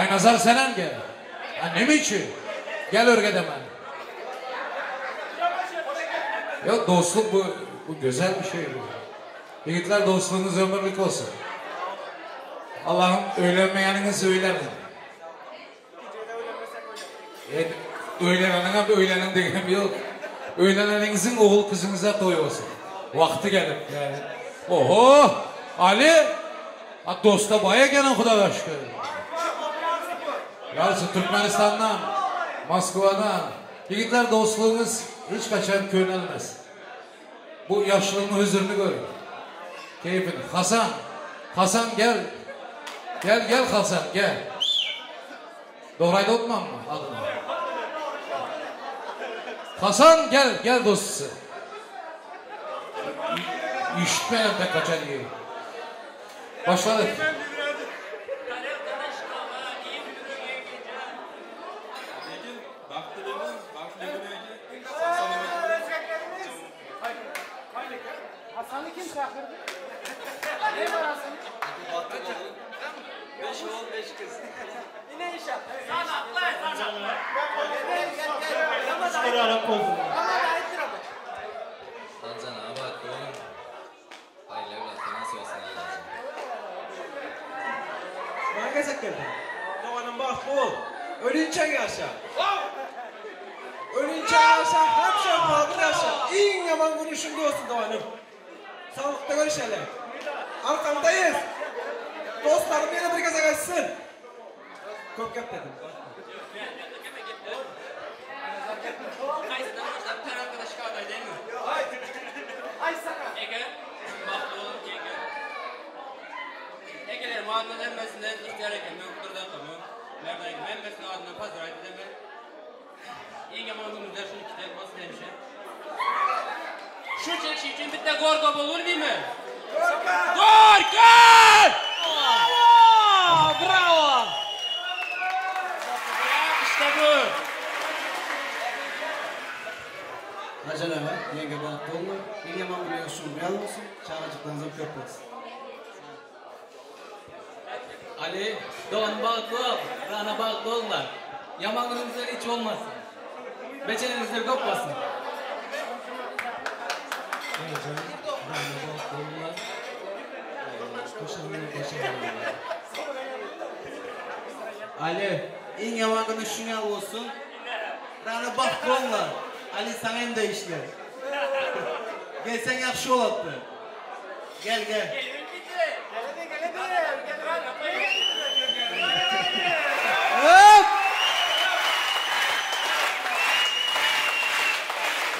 Aynazar senen gel. Annem için. Gel örgede ben. Ya dostluk bu güzel bir şey bu. Yiğitler dostluğunuz ömürlük olsun. Allah'ım öğlenmeyeniniz öğlenin. Öğlenenin degem yok. Öğleneninizin oğul kızınıza toy olsun. Vakti gelip yani. Oho! Ali! Dosta baya gelen Xuda aşkı. Yarısı Türkmenistan'dan, Moskova'dan. Yiğitler dostluğunuz hiç kaçan könelmez. Bu yaşlılığın huzurunu görün. Keyfini. Hasan gel. Gel Hasan gel. Doğrayda otmam mı adını? Hasan gel dostusu. İşitmeyen de kaçan iyi. Başladık. Hasan'ı kim çağırdı? Ne var Hasan'ın? 5 oğul 5 kız. Yine inşaat. Sana atla. Çıkarı Arap oldu. Ama da aittir abi. Sancan abi hakkı olur. Hayır evlat nasıl olsun lazım. Bana gezek geldi. Doğanın bahtı ol. Ölünce yaşa. Ölünce yaşa. Hep şampiyonlu yaşa. En yaman konuşunda olsun Doğan'ım. Sağlıkta görüşelim. Arkamdayız. Dostlarım yine bir kez kaçsın. Çok yap dedim. Kaysıdan başlayıp her arkadaş kağıday değil mi? Ay sakın. Ege. Bahtı olur ki Ege. Ege'ler mağdurun emmesinden ihtiyar eken. Ben kudurdan tamam. Nereden Ege? Emmesinin adından pazar aydı deme. İyi yaman günümüzler şunu kitap basın demişim. Şu çekişi için bir de gorgop olur değil mi? Gorgop! Bravo! İşte bu. Hacer Eva, yenge bahtı olma. En yaman bir yaşım real olsun. Çağrıcıklarınıza köp olsun. Ali, Doğan bahtı ol, Rana bahtı olma. Yaman günümüzler hiç olmasın. Beçenenizler kopmasın. Ali, en yaman günü şuna olsun. Rana bahtı olma. Ali sana hem de işler. Gelsen yakşı olattı. Gel.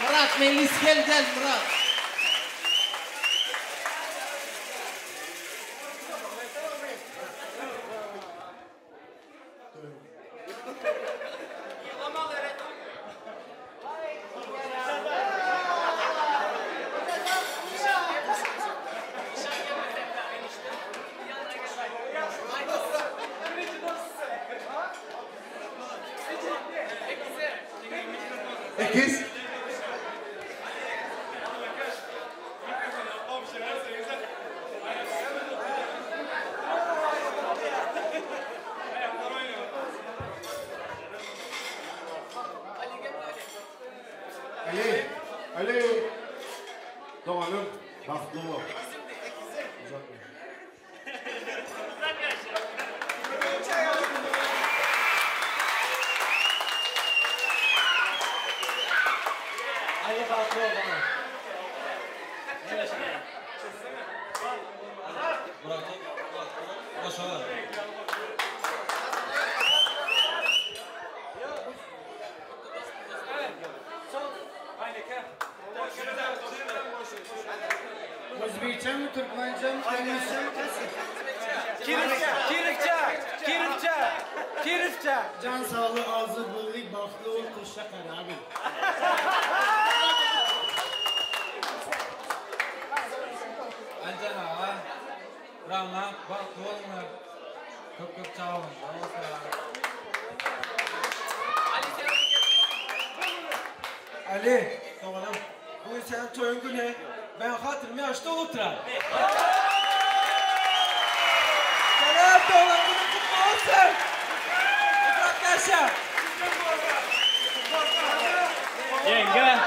Murat, Melis gel Murat. Ekiz. Ali. Doğan'ım bahtlı ol. Ali bahtı ol bana. Başarılar. Özbekçe mi, Türkmençe mi, Kırgızca mı, Kirifçe. Can sağlığı, ağzı, bığı, bahtlı ol, kuşa kar abi. Ancan ağa, Rana bahtı olma. Köp çağırın. Ali, Doğan'ım. Bugün senin toyun günü. Ben hatırımı yaşta oturan. Sana Doğan günü kutlu olsun. Yaşa. Yenge.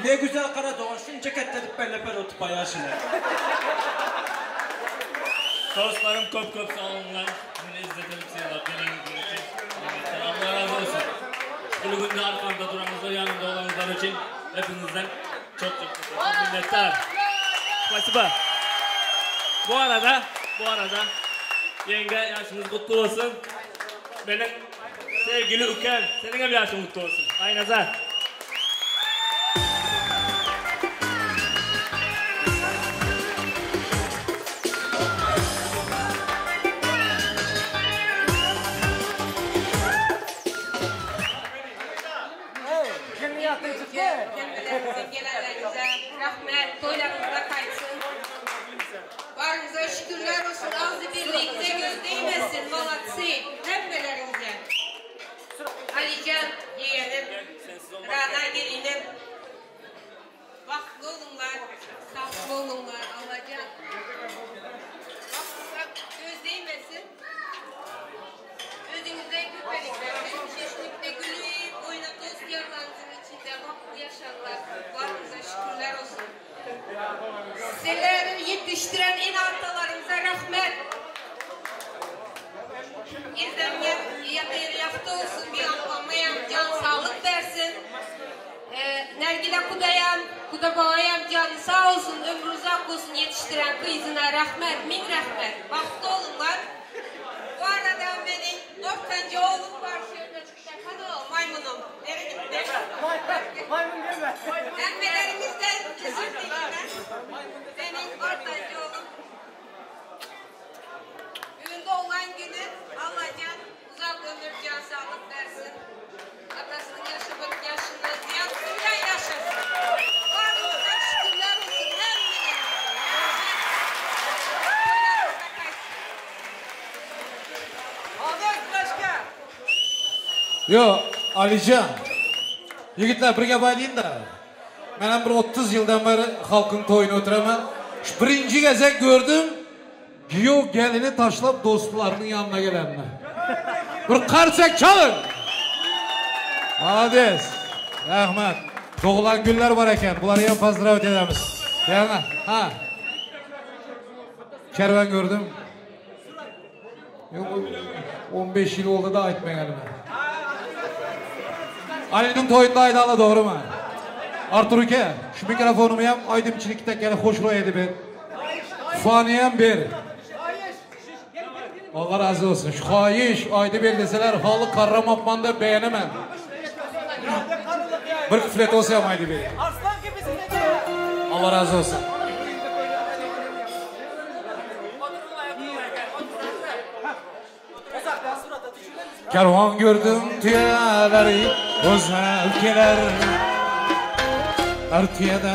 Ne güzel kara doğan şunca ketledip benle per otup ayaşına. Dostlarım köp sağ olunlar. Beni izletelim siyalar. Allah razı olsun. Bunu günde arkamda duranızda yanımda olanızlar için hepinizden çok minnettar. Spasiba. Bu arada yenge yaşınız kutlu olsun. Benim sevgili Üken, senin de bir yaşın mutlu olsun. Aynazar. Gelenlerinize rahmet, toylarınıza kaysın. Varınıza şükürler olsun, ağzı birliğinize göz değmesin, malatsı, hepmelerinize. Alican, yeğenim, Rana gelinim. Vakfı olunlar, saflı olunlar, Allah'can. Vakfıza göz değmesin. Özünüzden küpelikler, şeşlikte gülüyüp, oyuna toz yarlarınızın içinde vakfı yaşarlar. Varınıza şükürler olsun. Sizleri yetiştiren en artalarınıza rahmet. İzlemeyen yakta olsun, bir anlamayan can sağlık versin. Nergile kuda bağayan canı sağ olsun, ömrü uzak olsun yetiştiren kızına rahmet, min rahmet. Vakti olunlar. Bu arada benim ortanca oğlum var şöyle. Hadi o maymunum. Nereye gitti? Maymun gelme. Denmelerimizden özür dileyim ben. Benim ortanca oğlum. Bugün doğulan günü Allah'can uzak ömür can sağlık versin. Atasının yaşında ziyadesiyle yaşasın. Varlığına şükürler olsun her Yo, Alican. Yigitler bir gap aytayın da. Men bir 30 yıldan beri halkın toyunu o'tiraman. Şu birinci gezek gördüm. Giyo gelini taşlap dostlarının yanına gelenler. Bir karçak çalın. Hadi. Rahmet. Doğulan günler var eken. Bunları yan pozdravit edemiz. Yana. Ha. Kervan gördüm. Yok, 15 yıl oldu da aytmayalım. Ali'nin toyunda aydalı doğru mu? Artur Uke, şu mikrofonumu yap, aydım çilik tekkeli hoşluğa edip et. Faniyem bir. Allah razı olsun. Şu hayiş, aydı bir deseler, halı karramapmanda beğenemem. Bir küflet olsa yap aydı bir. Allah razı olsun. Kervan gördüm tüyeleri, güzel ülkeler. Her tüyede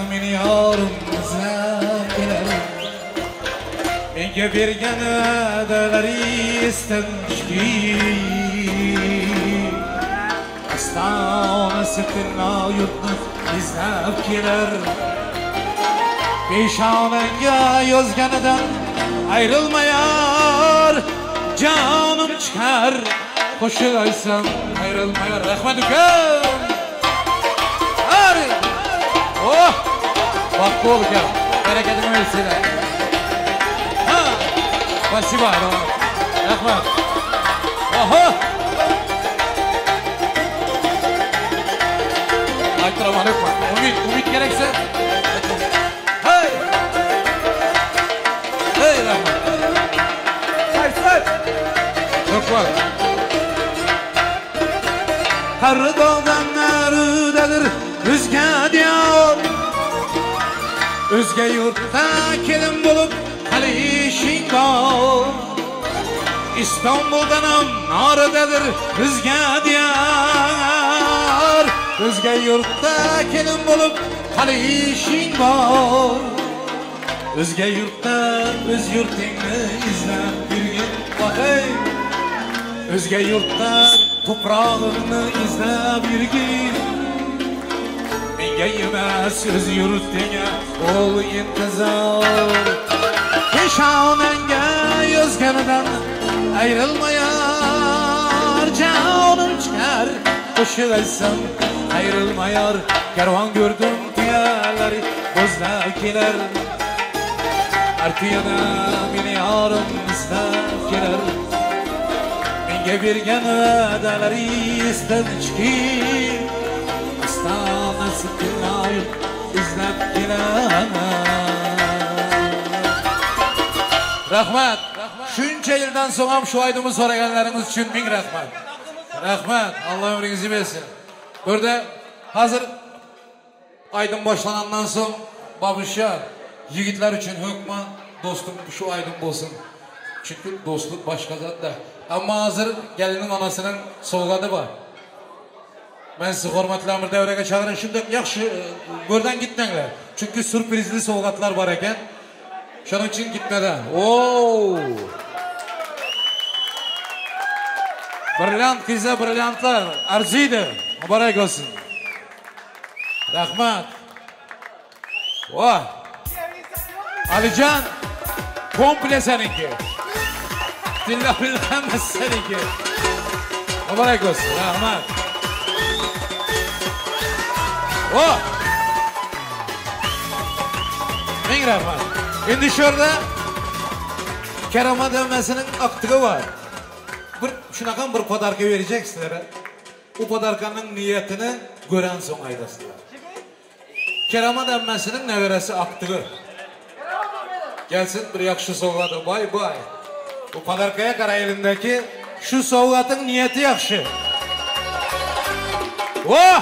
mini yarım zevkeler. Enge bir genedeleri istenmiş ki Astana sütünla yutmuş zevkeler. Peşanenge yozganeden ayrılmayar. Canım çıkar, koşulaysam ayrılmaya rahmet ukem. Hadi. Oh, bak bu ukem. Bereketini versinler. Ha, spasiba. Rahmet. Oho. Aytırama unutma. Umut gerekse. Hey. Hey rahmet. Çok var. Her dağdan nerededir özge diyor. Özge yurtta kelin bulup hali işin var. İstanbul'danam naridedir bizga diyar. Bizga yurtda kelin bulup hali işin bor. Bizga yurtda öz yurtingni izlab yurgin bakay. Bizga yurtda toprağını izlab yurgin. Menga emas öz yurtingga ol intizor. Peshonangga yozganidan ayrılmayar, canım çıkar koşu aytsam ayrılmayar. Kervan gördüm tuyaları bozlab kelar. Artıyada meni yarım izlab kelar. Menga bergan va'dalari esdan chiqib, ostonasi tinmayib izlab kelar. Rahmat. Shuncha yildan so'ng ham shu aydimni so'raganlaringiz uchun ming rahmat. Rahmat. Alloh umringizni bersin. Burada hozir aydin boshlangandan so'ng babuşlar yigitlar uchun hukman do'stim shu aydin bo'lsin. Chunki do'stlik boshqa zotda. Ammo hozir gelinin onasining sovg'ati bor. Men sizni hurmatli amir davraga chaqirib shunday yaxshi go'rdan gitmanglar. Chunki surprizli sovg'atlar bor ekan. Şunun için gitmeden. Oo! Brilliant kızlar, brillantlar. Arzuydi. Mübarek olsun. Rahmat. Vah! Alican, komple seninki. Dillah bilmez seninki. Mübarek olsun. Rahmat. Vah! Ming rahmat. Şimdi şurada Kerama dövmesinin aktığı var. Şunakan bir padarka verecek sizlere. O padarkanın niyetini gören son aydasınlar. Kerama dövmesinin neveresi aktığı. Gelsin bir yakşı soğuğadı. Bay bay. Bu padarkaya kara elindeki şu soğuğatın niyeti yakşı. Oh!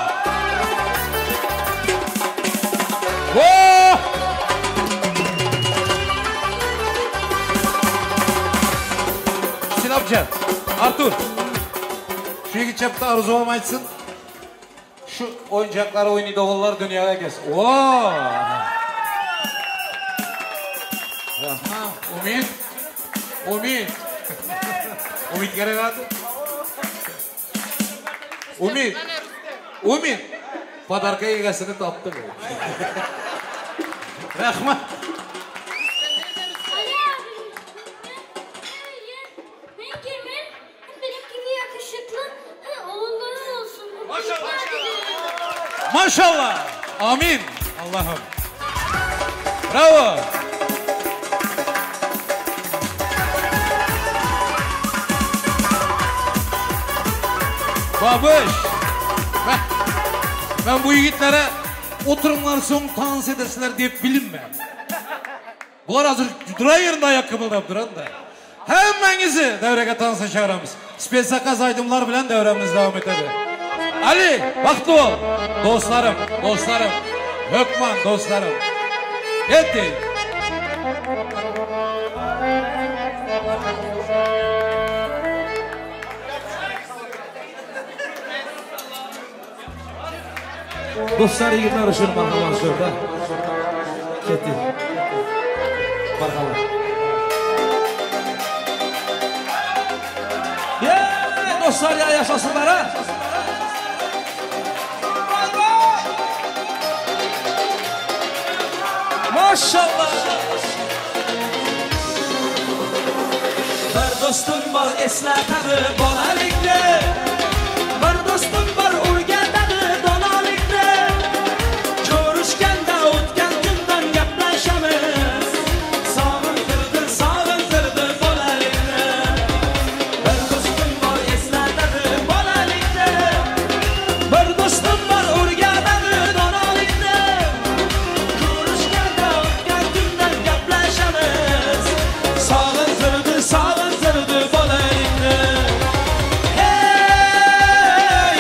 Oh! Sinopcan, Artur. Şu iki çapta arzu olmaysın. Şu oyuncakları oynaydı oğullar dünyaya gelsin. Oo! Umid. Umid. Umid gerek vardı. Umid. Umid. Padarka yegasını taptı. Rahmat. Maşallah. Amin. Allah'ım. Bravo. Babuş. Ben bu yiğitlere oturumlar son dans edesinler diye bilinmem. Bunlar hazır duran yerinde ayakkabıldap duran da. Hemmenizi devreye dansa çağıramız. Spesaka saydımlar bilen devremiz devam edelim. Ali, vakti ol. Dostlarım, dostlarım. Hökman, dostlarım. Yetti. Dostlar yigitler için bakalım şurada. Yetti. Bakalım. Dostlar ya yaşasınlar ha. Maşallah. Bir dostum var eslatadi bolalikni. Bir dostum var o'rgatadi donolikni. Ko'rishganda o'tgan kundan gaplashamiz. Sog'intirdi bolalikni. Bir dostum var eslatadi bolalikni. Bir dostum var o'rgatadi donolikni. Ko'rishganda o'tgan kundan gaplashamiz. Sog'intirdi bolalikni. Hey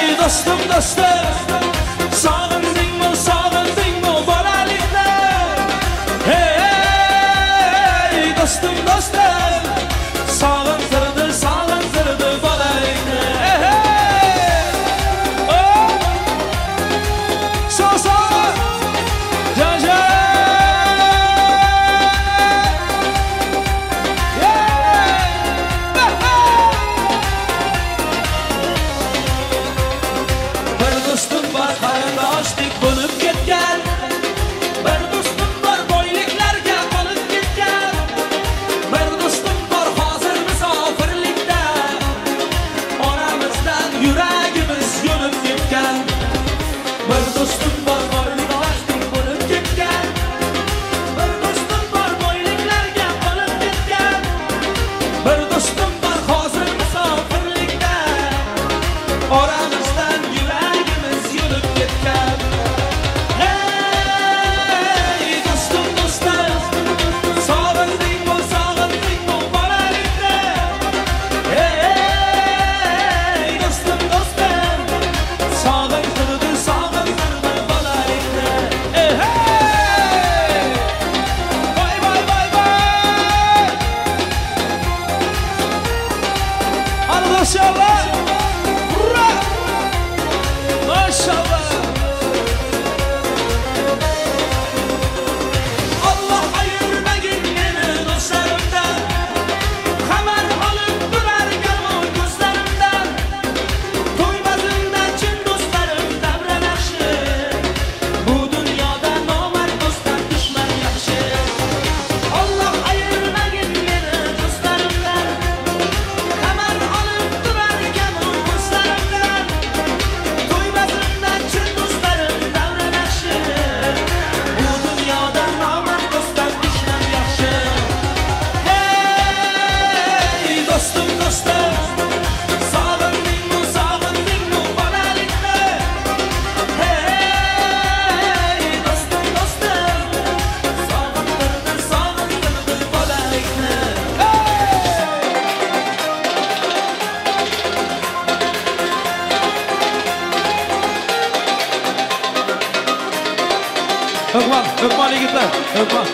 Ökman yigitler, ökman.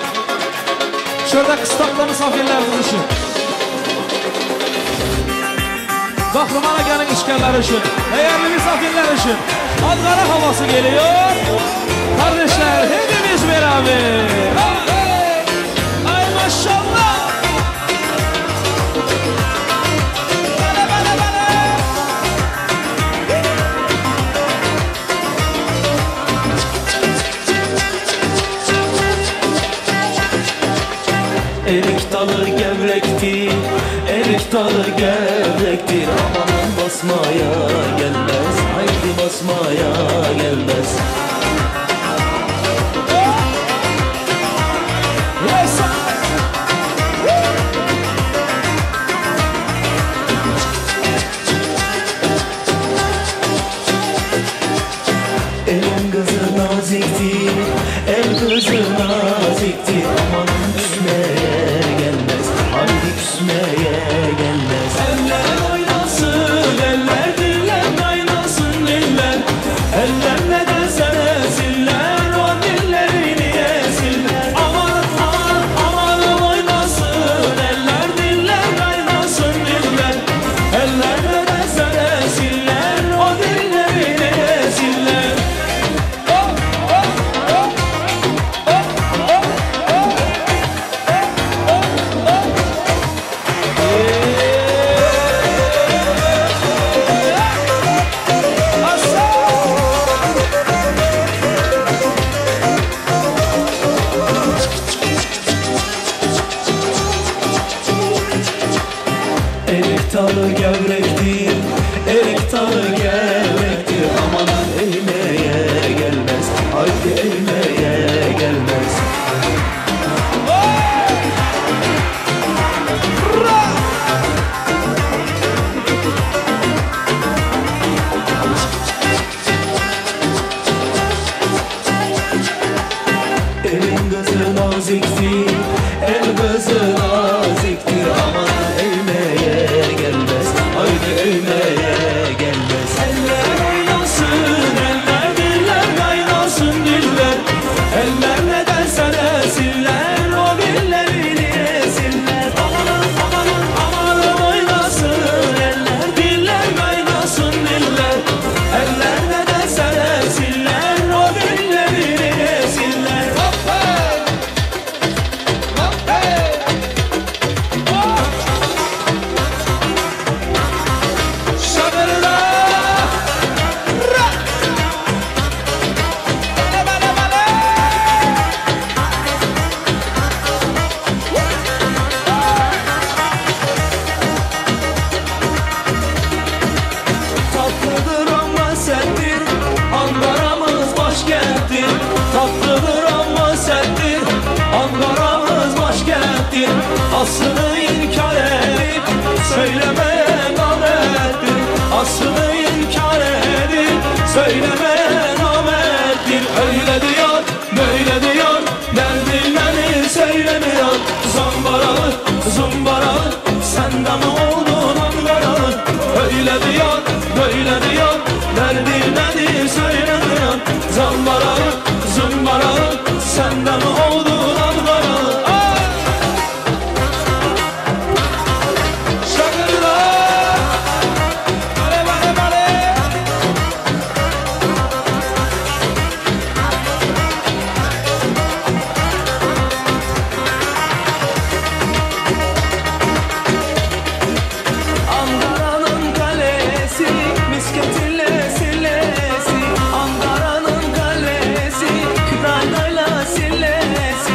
Şurada kıstaklı misafirleriniz için. Bahriman Aga'nın işgalleri için, değerli misafirler için Ankara havası geliyor. Kardeşler hepimiz beraber. Ay maşallah. Erik dalı gevrektir, erik dalı gevrektir. Amanın basmaya gelmez, haydi basmaya gelmez. Elin kızı naziktir, el kızı naziktir. Amanın küsmeye gelmez, haydi küsmeye gelmez. Eller oynasın, eller diller kaynasın diller. Eller ne dersen esiller, o dillerini yesinler. Aman aman aman oynasın, eller diller kaynasın diller. Eller ne dersen esiller, o dillerini yesinler. Erik dalı gevrektir, erik dalı gevrektir. Amanın eğmeye gelmez, haydi eğmeye gelmez. Elin kızı naziktir, el kızı naziktir. Amanın eğmeye gelmez, haydi eğmeye gelmez. Eller oynasın, eller diller kaynasın diller. Eller ne dersen esiller, o dillerini yesinler. Amanın amanın amanın oynasın, eller diller kaynasın diller. Eller ne dersen esiller, o dillerini yesinler. Tatlıdır ama sendir, Ankara'mız başkenttir. Tatlıdır ama sendir, Ankara'mız başkenttir. Aslını inkar edip söylemeye namerttir. Aslını inkar edip söylemeye namerttir. Öyle diyor, böyle diyor, derdinleri söylemiyor. Zambaralı, zumbaralı, senden oldun Ankaralı. Öyle diyor, böyle diyor, derdinleri söylemiyor. Zambaralı, zumbaralı, senden oldun Ankaralı. Ankara'nın kalesi, misketinle sillesi. Ankara'nın kalesi, Kübrahna'yla sillesi.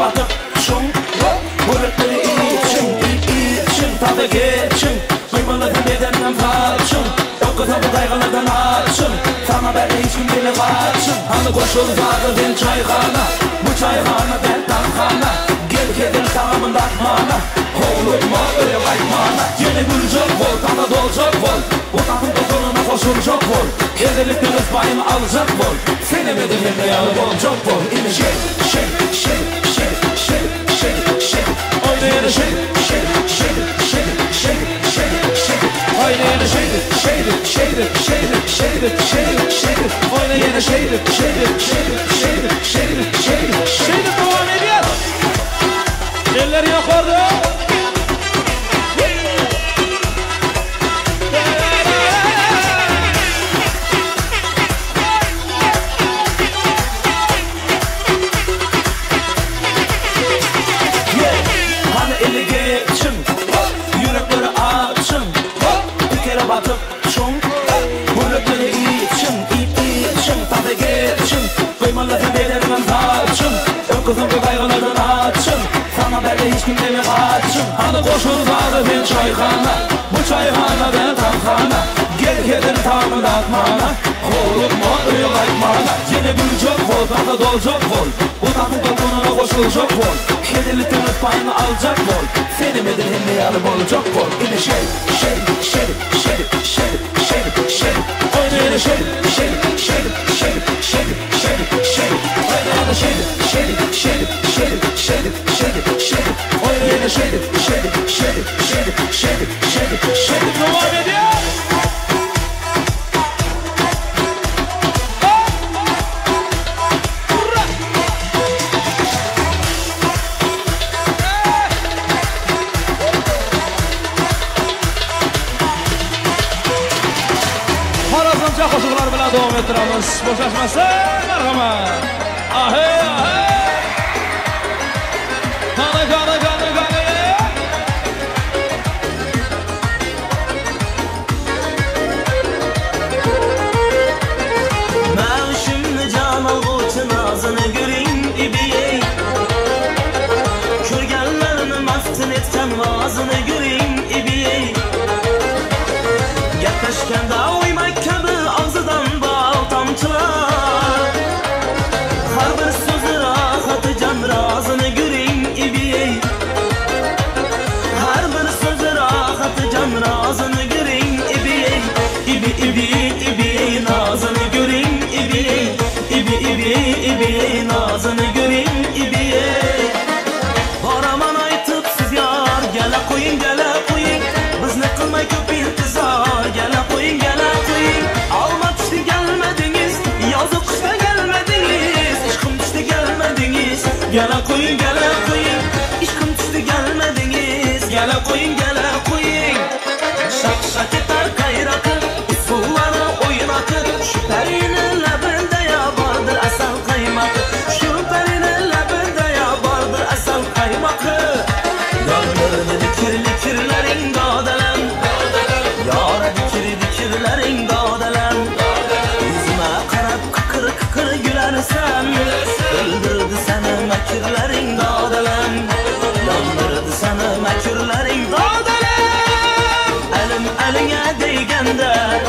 batıp şun Bulutları için tadı geçin Kıymalıkın bedeninden kaçın Okuta bu kaygılardan açın Sana ben hiç kim bile kaçın Hani koşuldadı ben çaykhana Bu çaykhana ben tankana Gel kedin tamamın dakmana Kovulma öyle kaymana Yeni gülcek ol, tana dolacak ol Utanın dokununa koşulacak ol Kedilik dönüp payını alacak ol Seni bedenimle yanıp olacak ol İni şey Oynayın şey Oynayın Oynayın Şeyde devam ediyor. Eller yukarıda. Hani eli geçin Yürekleri açın Bir kere batıp şun Bulutları için tadı geçin Kıymalıkın bedeninden kaçın Öküzün bir kaygılardan açın Sana belli hiç kim deme kaçın Hani koşuldadı ben çaykhana Bu çaykhana ben tankana Gel kedin tamamı dakmana Kovulma öyle kaymana Yeni gülcek ol, tadı dolacak ol Utanın dokununa koşulacak ol Kedilik dönüp payını alacak ol Seni bedenimle yanıp olacak ol Yine şey Oynayın şey Oynayın Devam ediyor. Harazımca koşuqlar bilan devam ettiramiz. Boşashmasa marhamat. Ahey ahey. Qani. Ben şimdi can alğuçun ağzını göreyim ibiyey Körgenlerini maftun etken vazını göreyim ibiyey Yaklaşken da uymak kabi ağzıdan bal tamçılar Har bir sözü rahatı can razını göreyim ibiyey Har bir sözü rahatı can razını göreyim ibiyey İbi nazını göreyim İbi nazını göreyim ibiyey Baraman aytıp siz yar Gele koyun Biz ne kılmay köp intizar Gele koyun Alma düştü gelmediniz Yazık kışta gelmediniz İşkım düştü gelmediniz Gele koyun İşkım düştü gelmediniz Gele koyun Şak eter kayrakı Usulları oynatır Şu perinin labında ya vardır asal kaymakı Şu perinin labında ya vardır asal kaymakı Yanlarını dikirlerin dağdalan Yara dikirlerin dağdalan Yüzüme karab kıkır gülersen Öldürdü seni mekirlerin dağdalan Yandırdı seni mekirlerin dağdalan Eline değgende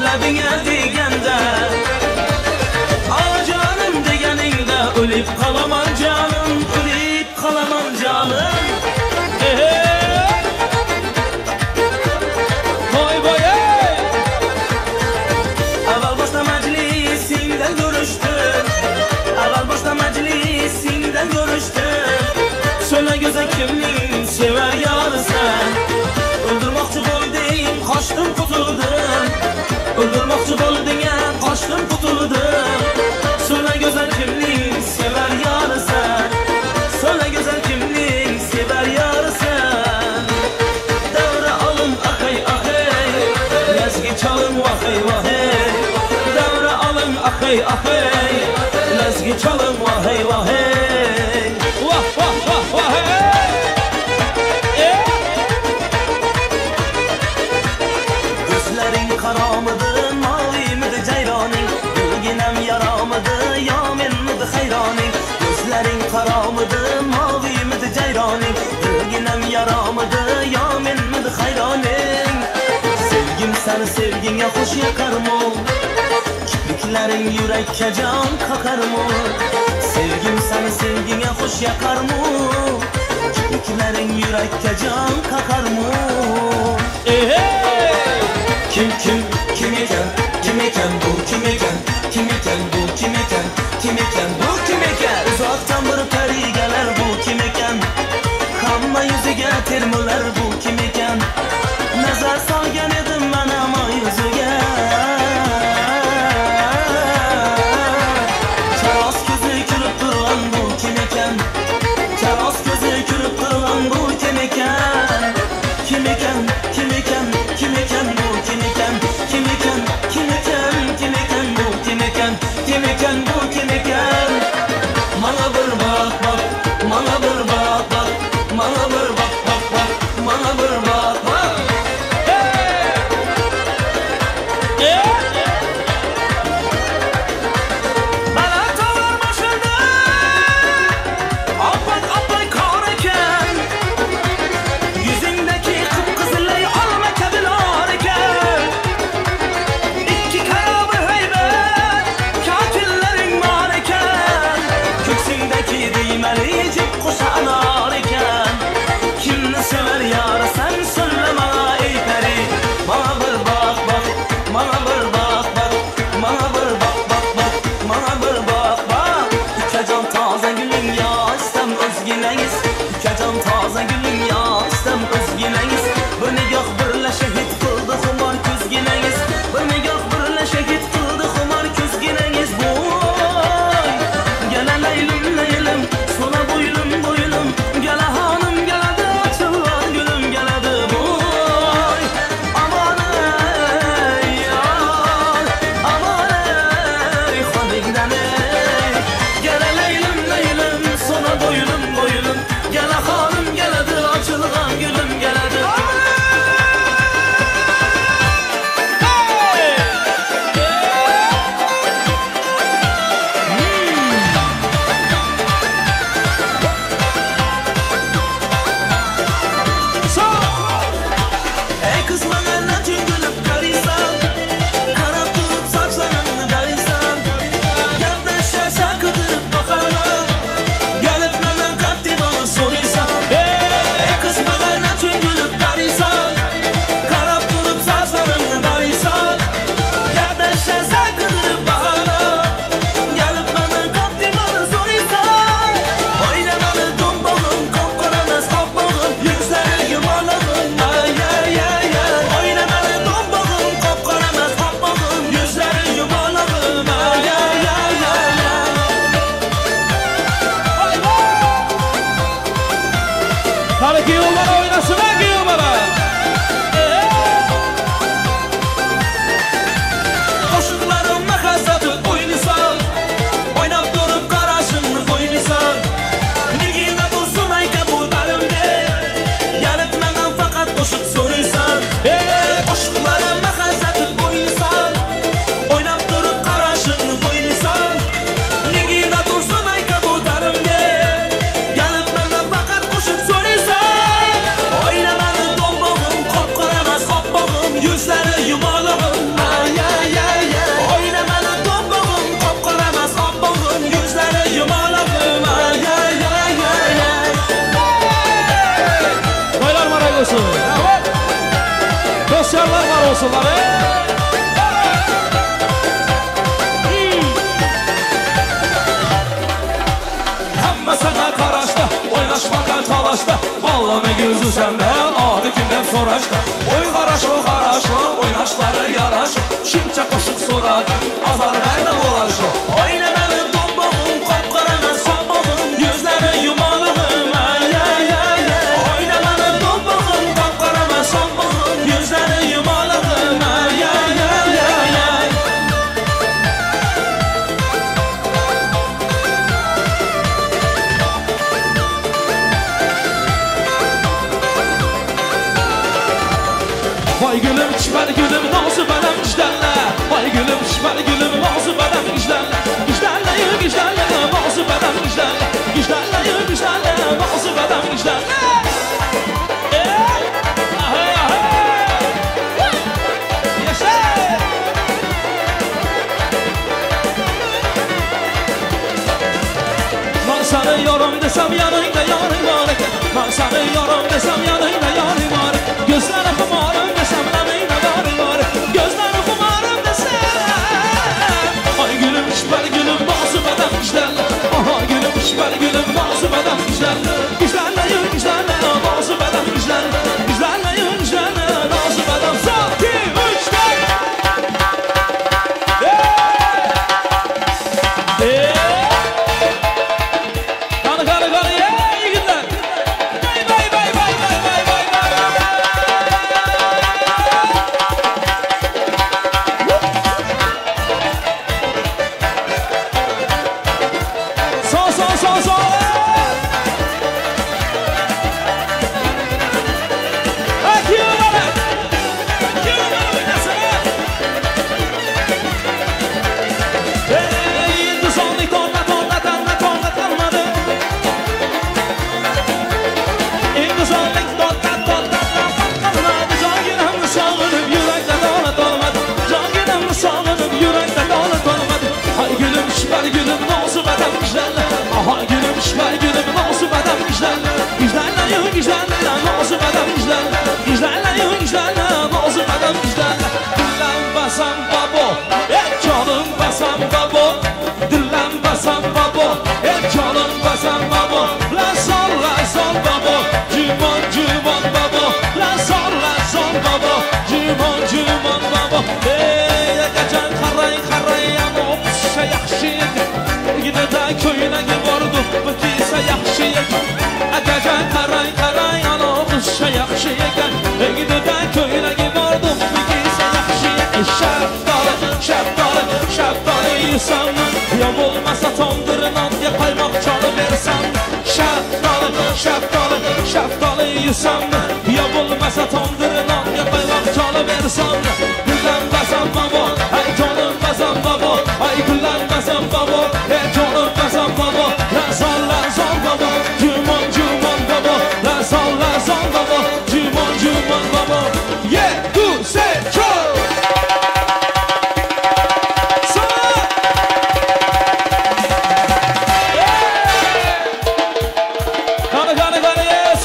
Labine değgende Canım degeninde Ölüp kalaman canım Vay vay ey. Evvel başta meclisinden görüştüm Söyle göze kimliğin sever yarı sen Öldürmekçi boldayım kaçtım kutuldum Öldürmekçi boldayım kaçtım kutuldum Söyle güzel kimliğin sever yarı sen Söyle güzel kimliğin sever yarı sen Devre alın akay Lezgi çalın vahay Devre alın akay Lezgi çalın vahay Vah hey. Gözlerin kara mıdır, mavi midir ceyranin Gülginem yara mıdır, yamin midir hayranin Gözlerin mıydı, mavi miydi ceyraning? Dilginem yaramıdı, ya men miydi hayraning? Sevgim seni sevgine hoş yakar mı? Kipriklaring yürekке can kakar mı? Sevgim seni sevgine hoş yakar mı? Kipriklaring yürekке can kakar mı? Kim eken? Kim eken bu? Kim eken? Kim eken bu? Kim eken? Kim eken bu? Kim eken? Uzaktan bir peri gelir bu kim eken? Hamma yüzüge termiler bu kim eken? Nazar salgan edim ben ama yüzüge. Charos ko'zi kulib turgan bu kim eken? Charos ko'zi kulib turgan bu kim eken? Kim eken? Kim eken? Kim eken bu kim eken? Kim eken? Kim eken? Kim eken bu kim eken? Kim eken bu kim eken? Bana bir bak bak, bana bir bak bak, bana bir bak bak bak, bana bir bak bak. Bana tavır başında apay apay kar eken, yüzündeki kıpkızılay alma kebilar eken. İki kara bir heybet, katillerin var eken. Köksündeki düğmeli cip kuşağılar eken. Kimni sever yar sen söyle bana ey peri. Bana bir bak bak, bana bir bak bak, bana bir bak bak bak, bana bir bak bak. Uçacağım taze gülüm ya istem özgüneniz. Uçacağım taze gülüm ya istem özgüneniz. Bir nigah birle şehit kıldı xumar küzgüneniz. Bir nigah birle şehit kıldı xumar küzgüneniz. Boy gele leylim leylim sola boylum boylum. Gele hanım geledi açılan gülüm geledi. Boy aman ey yar, aman ey xoningdan ey. Gele leylim leylim sola boylum boylum. Gele hanım geledi açılgan gülüm geledi. Ey kız bana ne tüngülüp karıysan, karap durup saçlarını darıysan. Yaklaşa sakıdırıp bakarlar, gelip benden kalpti bana soruysan. Ey kız bana ne tüngülüp karıysan, karap durup saçlarını darıysan. Yaklaşa sakıdırıp bakarlar, gelip benden kalpti bana soruysan. Oynamalı dombağım, kopkaramaz kopmağım, yüzleri yuvarlağım. Ay ay ay ay. Oynamalı dombağım, kopkaramaz kopmağım, yüzleri yuvarlağım. Ay ay ay ay ay. Tarık yollara oynasın ha yollara. Qo'shiqlarim mahazatı o'ynasan, o'ynab turib qarashimni qo'ymaysan. Nigina bo'lsin ayka bu dalimda, gelip mendan faqat qo'shiq so'raysan. Qo'shiqlarim mahazatı o'ynasan, o'ynab turib qarashimni qo'ymaysan. Nigina bo'lsin ayka bu dalimda, gelip mendan faqat qo'shiq so'raysan. Oynamani dombog'im, qop-qoramas qopbog'im, yuzlari yumalog'im. Ay ay ay ay. Oynamani dombog'im, qop-qoramas qopbog'im, yuzlari yumalog'im. Ay ay ay ay ay. Toylar maray olsun. Dostlarlar var olsunlar. Hamma sana qarashda, o'ynashmagan talashda. Ballama gözü senden, adı kimden so'rashda. O'y qarashi, o'ynashlari yarashi. Shuncha qo'shiq so'radi, azar bayda bo'lashi. Oynamani dombog'im, qop-qoramas qopbog'im, yuzlari yumalog'im. Ay ay ay ay. Oynamani dombog'im, qop-qoramas qopbog'im, yuzlari yumalog'im. Ay ay ay ay ay. Vay gülüm çiftler gülüm nazı benim güçlerle. Vay gülüm çiftler gülüm nazı benim güçlerle. Güçlerle nazı benim güçlerle. Güçlerle sana yorum desem yanında yarın var Ben sana yorum desem yanında yarın var Gözleri kumarım desem yanında yarın var Gözleri kumarım desem Ay gülüm şüpher gülüm bazı bedem güzel Aha gülüm şüpher gülüm bazı bedem güzel Güzelle yün güzelle bazı bedem güzel Güzelle yün güzelle bazı bedem Son 2, 3, 4 Ya olmasa tondırınan ya kaymak çalı versen Şeftalı yesem Ya olmasa tondırınan ya kaymak çalı versen Gülen bazan baba Ay canım bazan baba Ay gülen bazan baba Ay canım bazan baba Lazan baba Cüman baba Lazan baba Cüman baba Yeah, do, say, show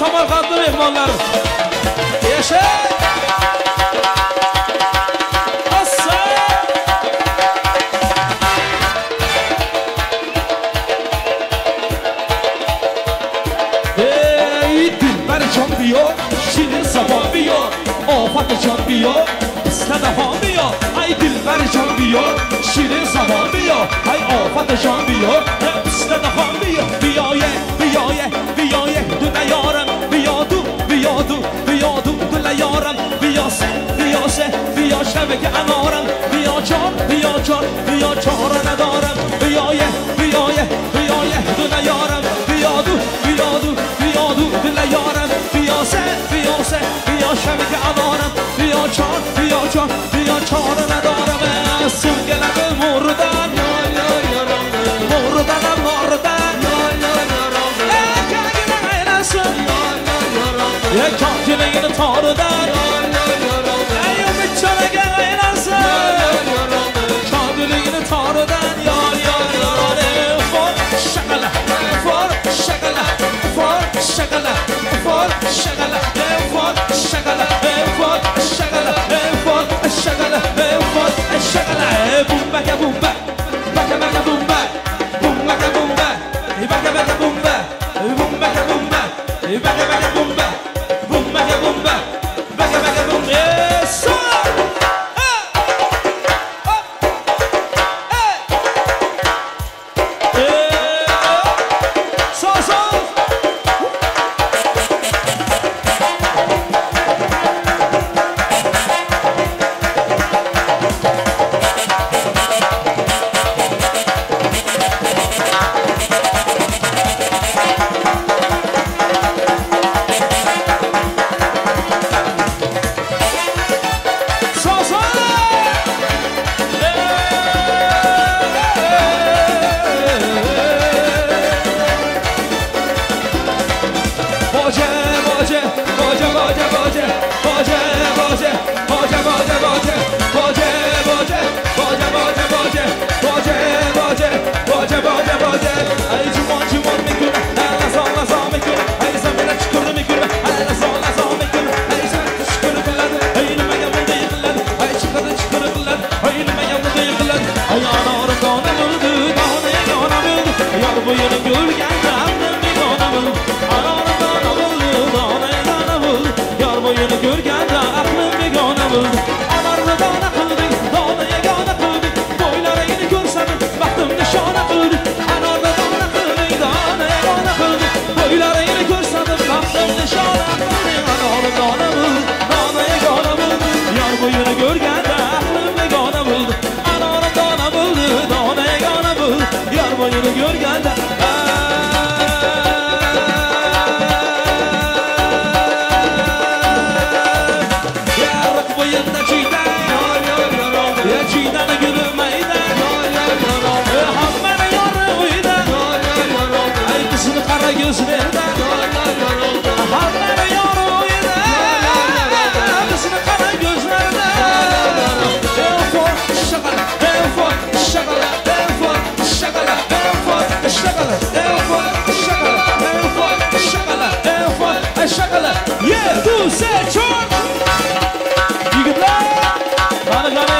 Samarkandlı mehmanlarım Yaşa Assa Hey dilber çampiyon Şirin sabamıyor Ofatı çampiyon İstede hamıyor Ay dilber çampiyon Şirin sabamıyor Ay ofatı çampiyon İstede hamıyor Biyoye Düne yarım Biyadu Düne yarım Biyo şebeke anarım Biyo çar nedarım Biyoye Düne yarım Biyadu Düne yarım Biyo şebeke anarım Biyo çar nedarım Sürgeledim oradan Ya kahkeleğini tarıdan Ey ümitçana gel eğlensin Kahkeleğini tarıdan Yar For şakala For şakala For şakala For şakala For şakala For şakala For şakala boyunu görgende aklım begona buldu. Ananı dana buldu, danaya dana buldu. Yar boyunu görgende aklım begona buldu. Anarlı dana kıldı, danaya gana kıldı. Boylara yeni görsem baktım nişana kıldı. Anarlı dana kıldı, danaya gana kıldı. Boylara yeni görsem baktım nişana kıldı. Anarlı dana buldu, danaya gana buldu. Yar boyunu görgende aklım begona buldu. Anarlı dana buldu, danaya gana buldu. Yar boyunu görgende Yeah, do say chon. You can laugh. Gana.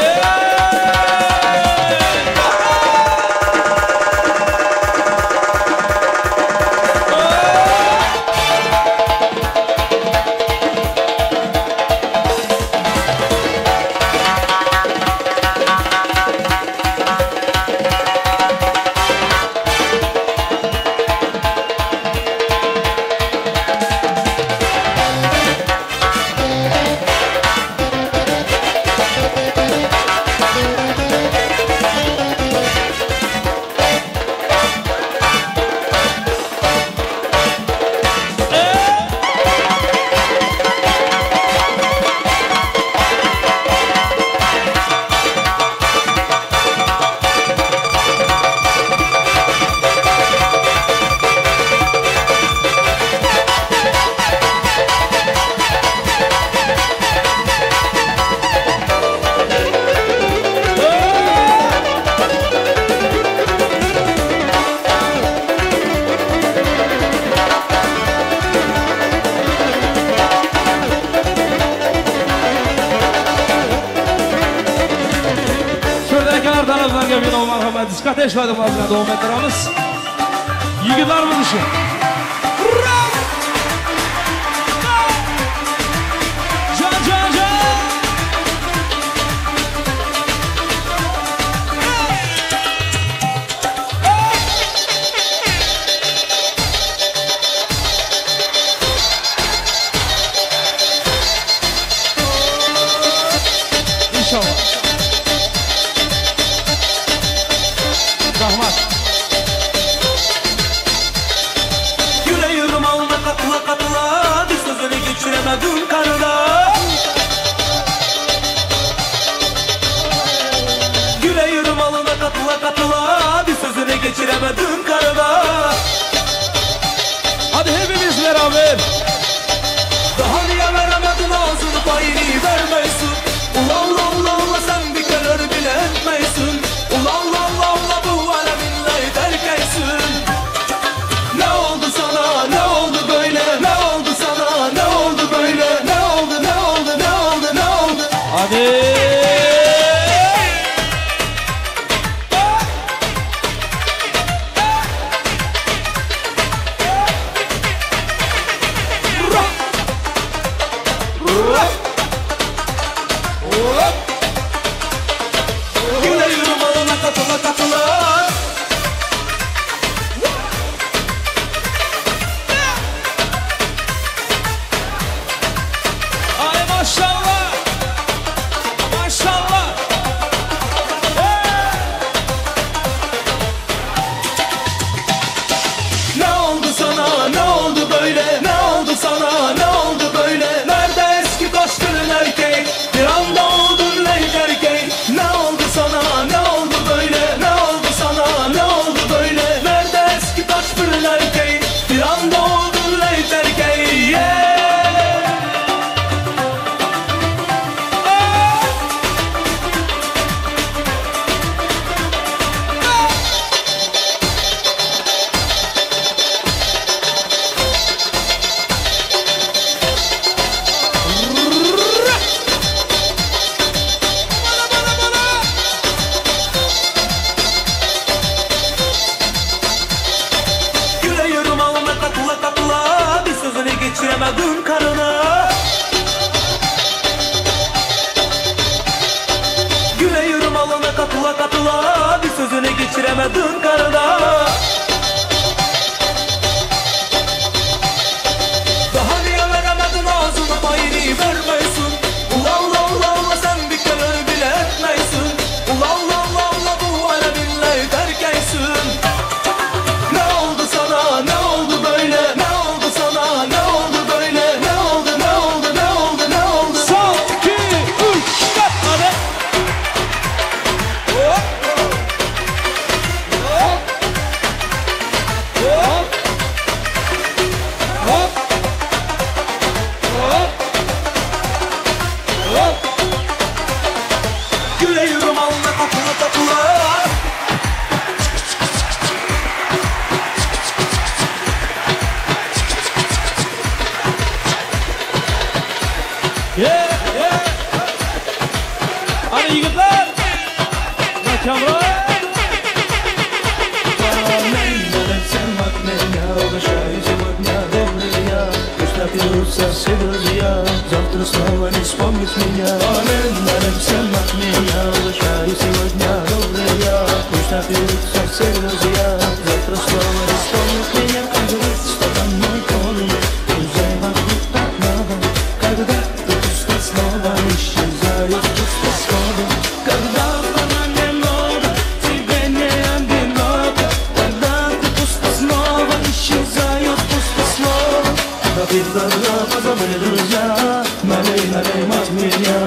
Diskate işledim azına doğum ettiramız. Yigitler bu dışı. Can can can. İnşallah. Rahmat. Yüreğim alma katıla katıla, bir sözünü geçiremedim karıda. Yüreğim alma katıla katıla, bir sözünü geçiremedim karıda. Hadi hepimiz beraber. Daha niye veremedin ağzını payını vermeysin. Ula ula ula ula sen bir kere bile etmeysin. Ula ula ula ula bu aleminle terkeysin. Ne oldu sana, ne oldu böyle, ne oldu sana, ne oldu böyle, ne oldu, ne oldu, ne oldu, ne oldu. Hadi. Yüreğim alına katıla katıla. Ay maşallah. Maşallah. Ne oldu sana, ne oldu böyle, ne oldu sana, ne oldu böyle. Nerede eski koşturun erkek, bir anda oldun leyk erkek. Ne oldu sana, ne oldu böyle, ne oldu sana, ne oldu böyle. Nerede eski koşturun erkek, bir anda oldun leyk erkek. Yeah. сердце друзья. Завтра снова не вспомнит меня. Наверное, всем от меня. Прощаюсь сегодня, добрый я. Пусть напьются все друзья. Завтра снова не вспомнит меня. Как говорится, что там мой полный. Друзей вокруг так много. Когда ты пусто снова исчезаешь, пусто снова. Когда она немного, тебе не одиноко. Когда ты пусто снова исчезаешь, пусто снова. Допив до дна, позабыли друзья. Налей, налей, мать меня.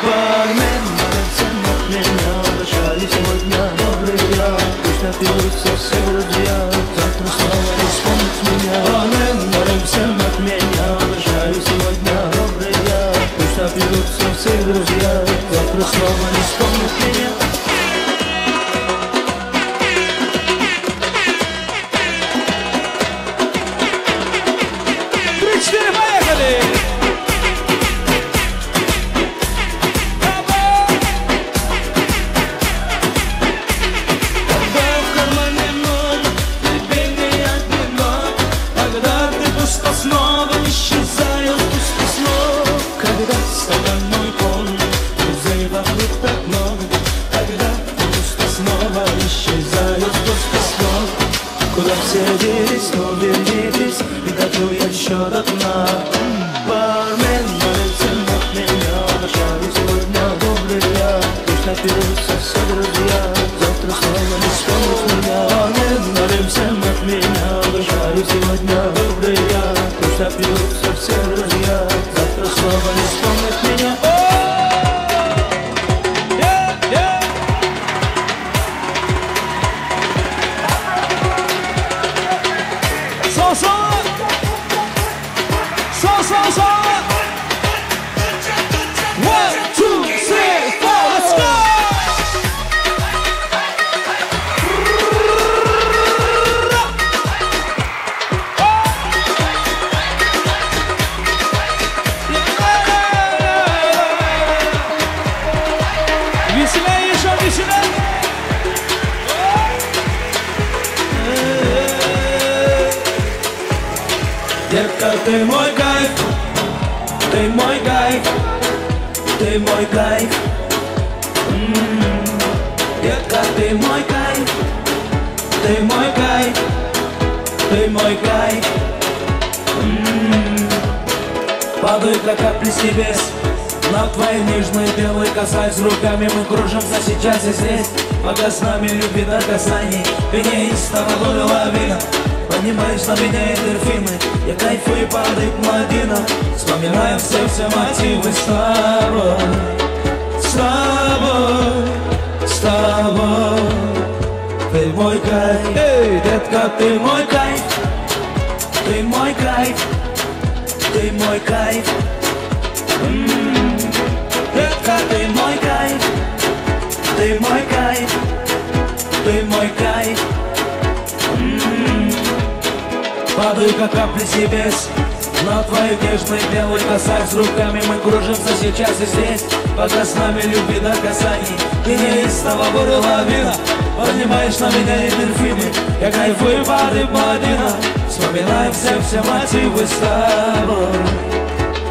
Бармен, налей, всем от меня. Прощались сегодня, добрый я. Пусть напьются все друзья. Завтра снова не вспомнит меня. Бармен, налей, всем от меня. Прощались сегодня, добрый я. Пусть напьются все друзья. Завтра снова не вспомнит меня. Куда все делись, но вернитесь, и допью я еще до дна. Бармен, молится от меня, прощаюсь сегодня, добрый я. Пусть напьются все друзья, завтра снова не вспомнит меня. Бармен, молится от меня, прощаюсь сегодня, добрый я. Пусть напьются все друзья, завтра снова не вспомнит меня. Детка, ты мой кайф, ты мой кайф, ты мой кайф. Детка, ты мой кайф, ты мой кайф, ты мой кайф. Падают как капли с небес на твои нежные белые касаясь руками. Мы кружимся сейчас и здесь, пока с нами любви до касаний. Пенеистово горе лавина. Понимаешь, на меня эндорфины. Я кайфую, падает младина. Вспоминаем все мотивы с тобой. С тобой, с тобой. Ты мой кайф. Эй, детка, ты мой кайф. Ты мой кайф. Ты мой кайф. Детка, ты мой кайф. Ты мой кайф. Ты мой кайф. Падаю, как капли с небес на твои нежные белые касаясь руками. Мы кружимся сейчас и здесь, пока с нами любви до касаний. Ты неистово буря лавина. Поднимаешь на меня эндорфины. Я кайфую, падает младина. Вспоминаем все мотивы с тобой.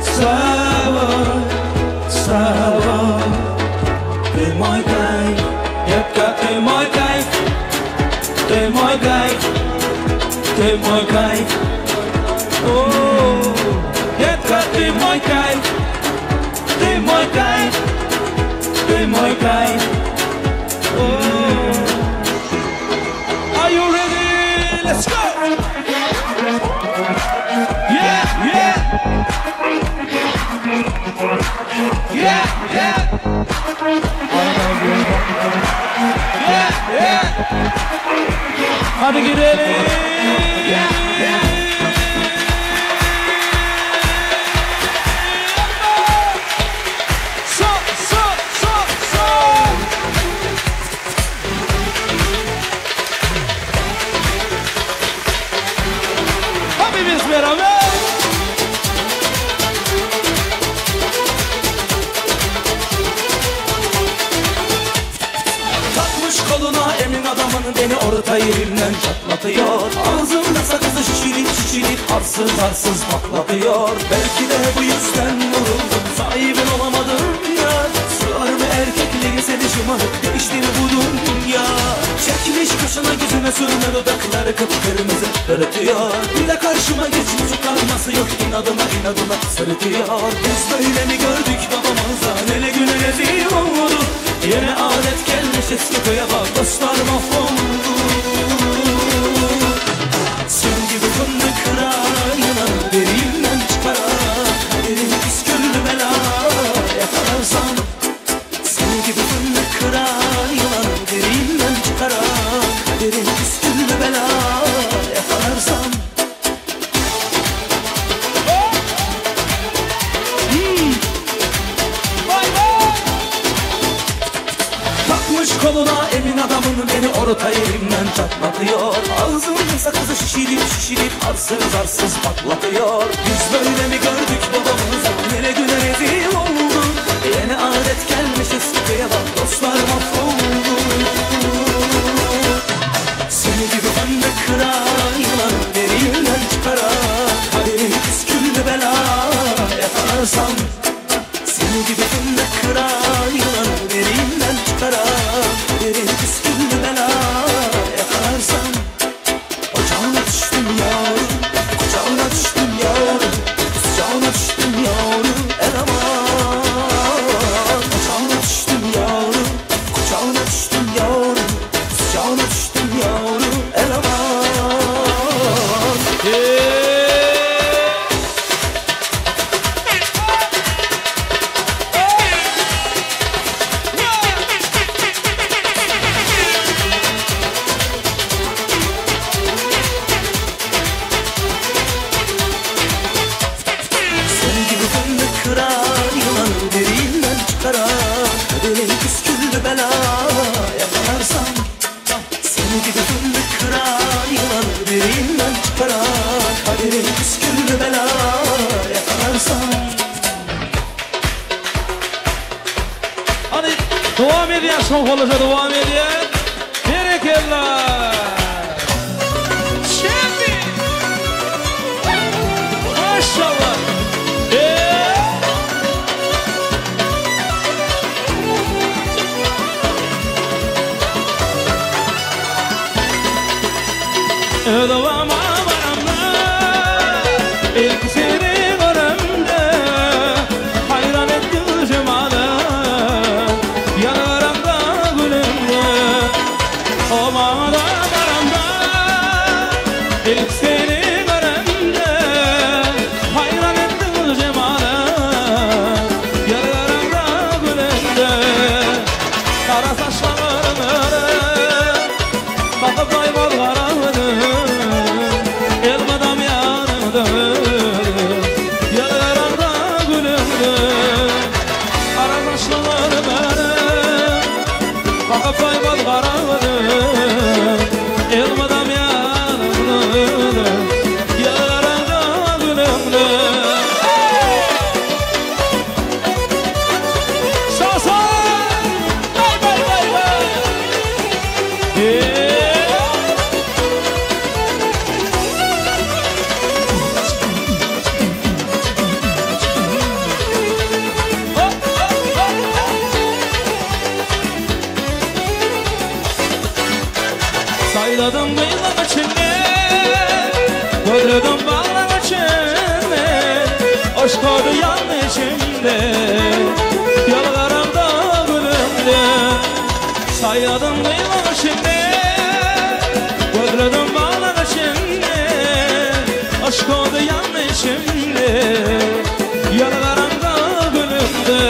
С тобой, с тобой. Ты мой кайф. Детка, ты мой кайф. Ты мой кайф. Ты мой кайф. О, детка, ты мой кайф. Ты мой кайф. Ты мой кайф. Are you ready? Let's go. Yeah, yeah. Yeah, yeah. Yeah, yeah. Hadi gidelim. Yeah, yeah. So. Hepimiz beraber. Koluna emin adamın beni orta yerinden çatlatıyor. Ağzımda sakızı şişirip Zarsız zarsız patlatıyor. Belki de bu yüzden vuruldum, sahibin olamadım ya. Sığar mı erkekliği seni şımarık, değişti mi bu dünya? Çekmiş kaşına gözüne sürme, dudakları kıpkırmızı ırıtıyor. Bir de karşıma geçmiş utanması yok, inadına inadına sırıtıyor. Biz böyle mi gördük babamızdan, hele güne rezil oldu. Yine adet gelmiş eski köye bak, dostlar mahvoldu. Sen gibi fındık kırar, yılan derinden çıkarar. Kaderin püsküllü bela yakalarsan. Sen gibi fındık kırar, yılan derinden çıkarar. Kaderin püsküllü bela yakalarsan. Takmış koluna emin adamın, beni orta yerimden çatlatıyor. Ağzımın sakızı şişirip şişirip arsız arsız patlatıyor. Biz böyle mi gördük babamızı, yine güne rezil oldu. Yine adet gelmiş eskiye bak, dostlar mahvoldu. Seni gibi fındık kırar, yılan derinden çıkarar. Kaderin püsküllü bela yakalarsan. Seni gibi fındık kırar, yılan derinden çıkarar. Kaderin püsküllü bela yakalarsan. Ocağına düştüm yavrum, kucağına düştüm yavrum. Kucağına düştüm yavrum, el aman. Ocağına düştüm yavrum, kucağına düştüm yavrum. Kucağına düştüm yavrum, el aman. Sen gibi fındık kırar, yılan derinden çıkarar. Kaderin püsküllü bela yakalarsan. Seni gibi fındık kırar, yılan derinden çıkarar. Kaderin püsküllü bela yakalarsan. Hadi devam ediyor, son koluşa devam ediyor. Berekeller. Şimdi. Maşallah. Ödevama varamda, ilk seni görümde, hayran etti cemale, yanarımda gülümde. Omada varamda, ilk seni görümde, hayran etti cemale, yanarımda gülümde. Kara saçlarını bakıp doymaz karanlığı, elmadam yanımda, yanarımda gülümde. Kara saçlarını bakıp doymaz karanlığı, elmadam yanımda, yanarımda gülümde. Sağ sağ, bay bay bay bay. Sayladım bıyık içinde, gördüm bağlar içinde, aşk oldu yan içimde, yalvarımda gülümde. Sayladım bıyık içinde, gördüm bağlar içinde, aşk oldu yan içimde, yalvarımda gülümde.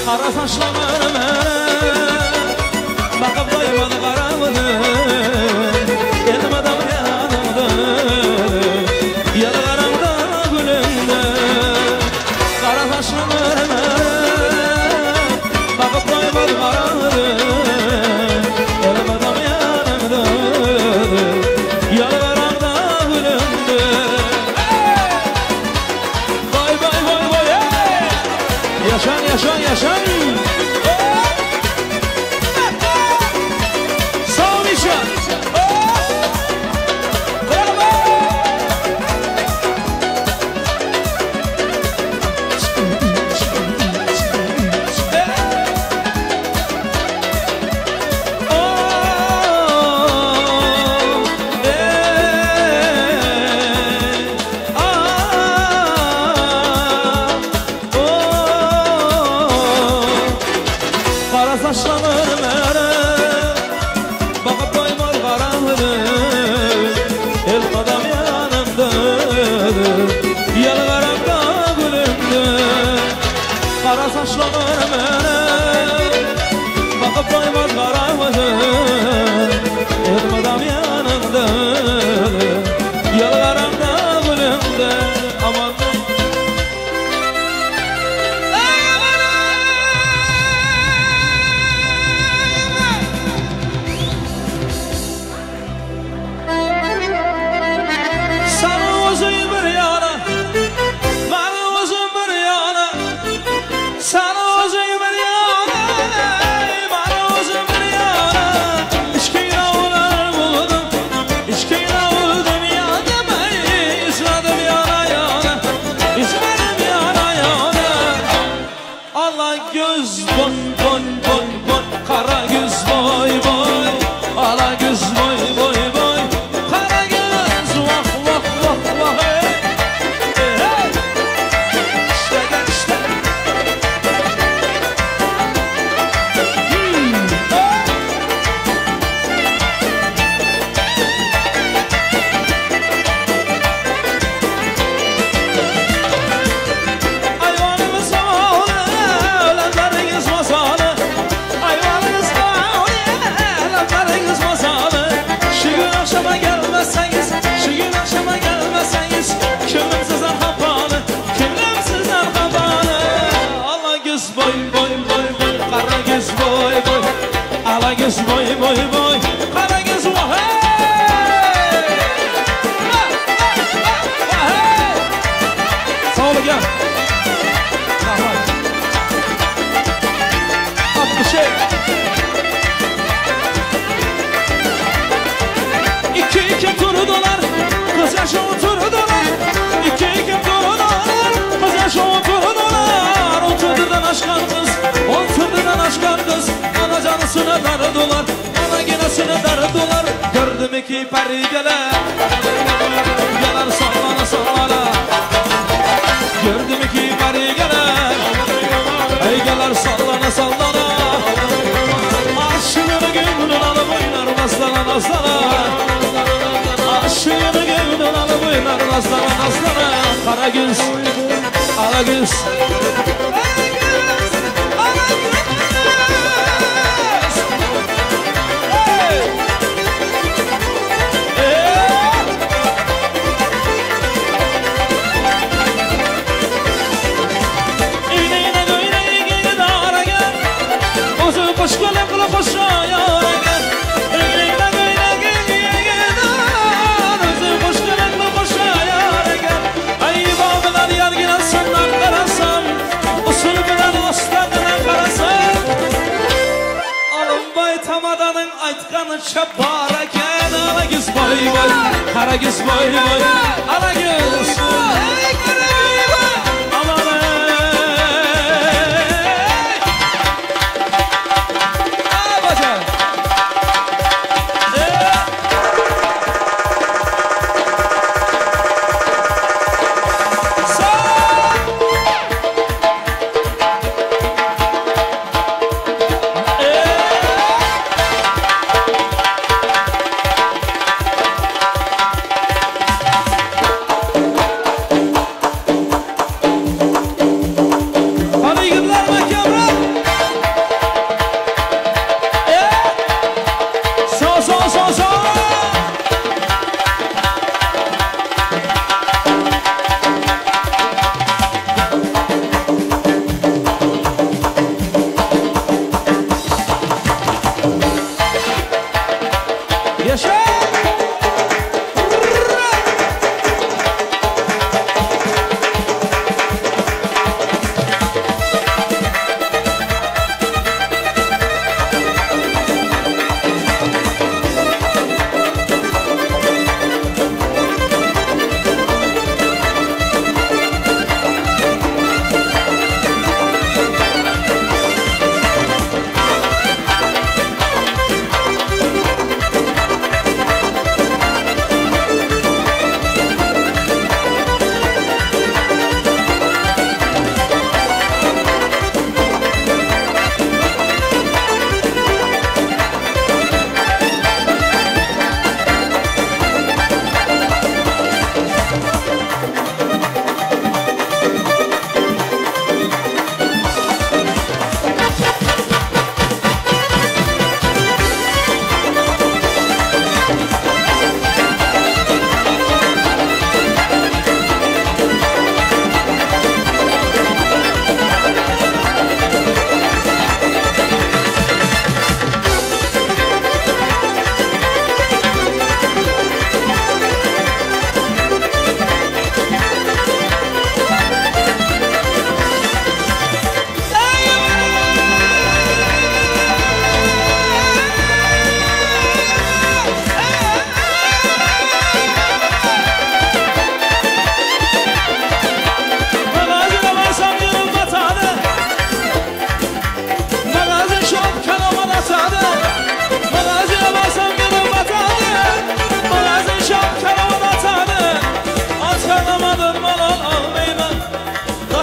Kara saçlarımı bakıp doymadı karanlığı, elmadam yanımda, yalvarımda gülümde. Kara saçlarımı bakıp doymadı karanlığı, elmadam yanımda, yalvarımda gülümde. Vay vay vay vay, yaşan yaşan yaşan. Sağ ol İşe. yaşı oturdular, iki durdular. Kız yaşı oturdular, 30'dan aşkan kız, 30'dan aşkan kız. Ana canısını darıdılar, ana ginasını darıdılar. Gördüm iki peri geler, geler sallana sallana. Gördüm iki peri geler, ey geler sallana sallana. Aşığını gönlün alıp oynar naslana naslana. Aşığını gönlün alıp oynar naslana naslana. Kara göz, ala göz, ala göz. Hoş kalem kula hoşa yara gel. Eğlenle özüm hoş kalem kula hoşa yara gel. Ay babılar yargın aslanlar karasam, usul bilen aslanlar karasam. Alın bay tamadanın aytkanı çapara gel. Ala göz boy boy, kara göz boy boy, ala göz boy.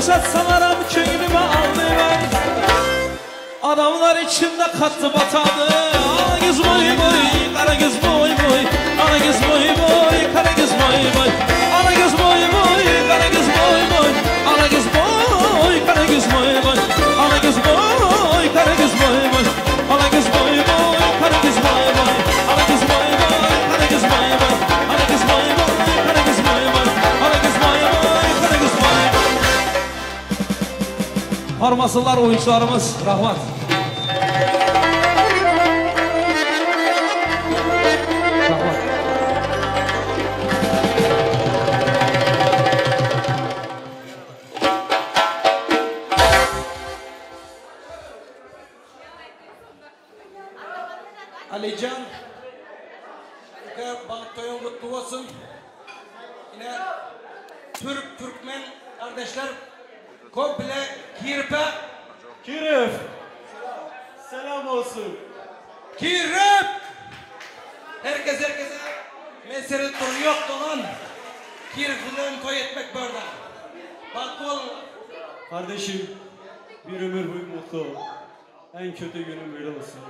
Satsalarım köyümü aldılar. Adamlar içimde kattı batadı. Ana göz boy boy, kara göz boy boy. Ana göz boy boy, kara göz boy boy. Ana göz boy boy, kara göz boy boy. Ana göz boy, kara göz boy boy. Ana göz boy, kara göz boy boy. Ana göz boy boy, kara göz boy boy. Ana göz boy boy, kara göz boy boy. Ana göz boy boy, kara göz boy boy. Ana göz boy boy, kara göz boy boy. Hormasınlar oyuncularımız, rahmat. Alican, bana toyun kutlu olsun. Yine Türkmen kardeşler komple Kirip. Selam olsun. Kirip. Herkese mesele tonu yok dolan. Kirip'den toy etmek burada. Bak ol. Kardeşim, bir ömür boyu mutlu ol. En kötü günün böyle olsun.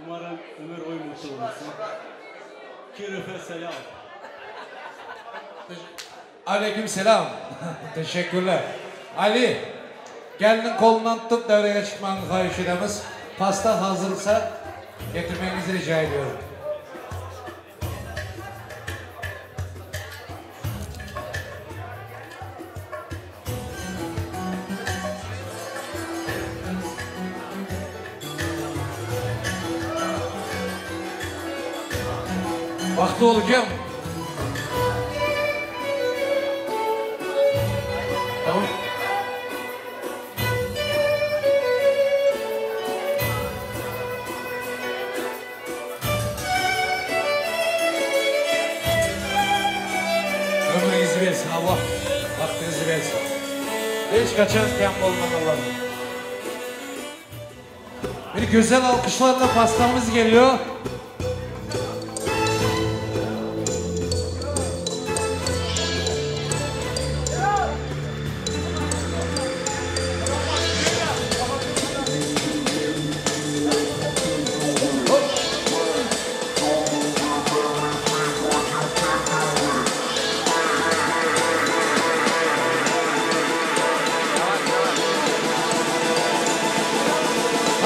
Umarım ömür boyu mutlu olursun. Kirif'e selam. Aleyküm selam. Teşekkürler. Ali, gelinin kolundan tutup devreye çıkmanı xahiş edemiz. Pasta hazırsa getirmenizi rica ediyorum. Vakti olacağım. Tamam. Ömrünüzü versin Allah. Vaktinizi versin. Hiç kaçan tem olmamalı. Bir güzel alkışlarla pastamız geliyor.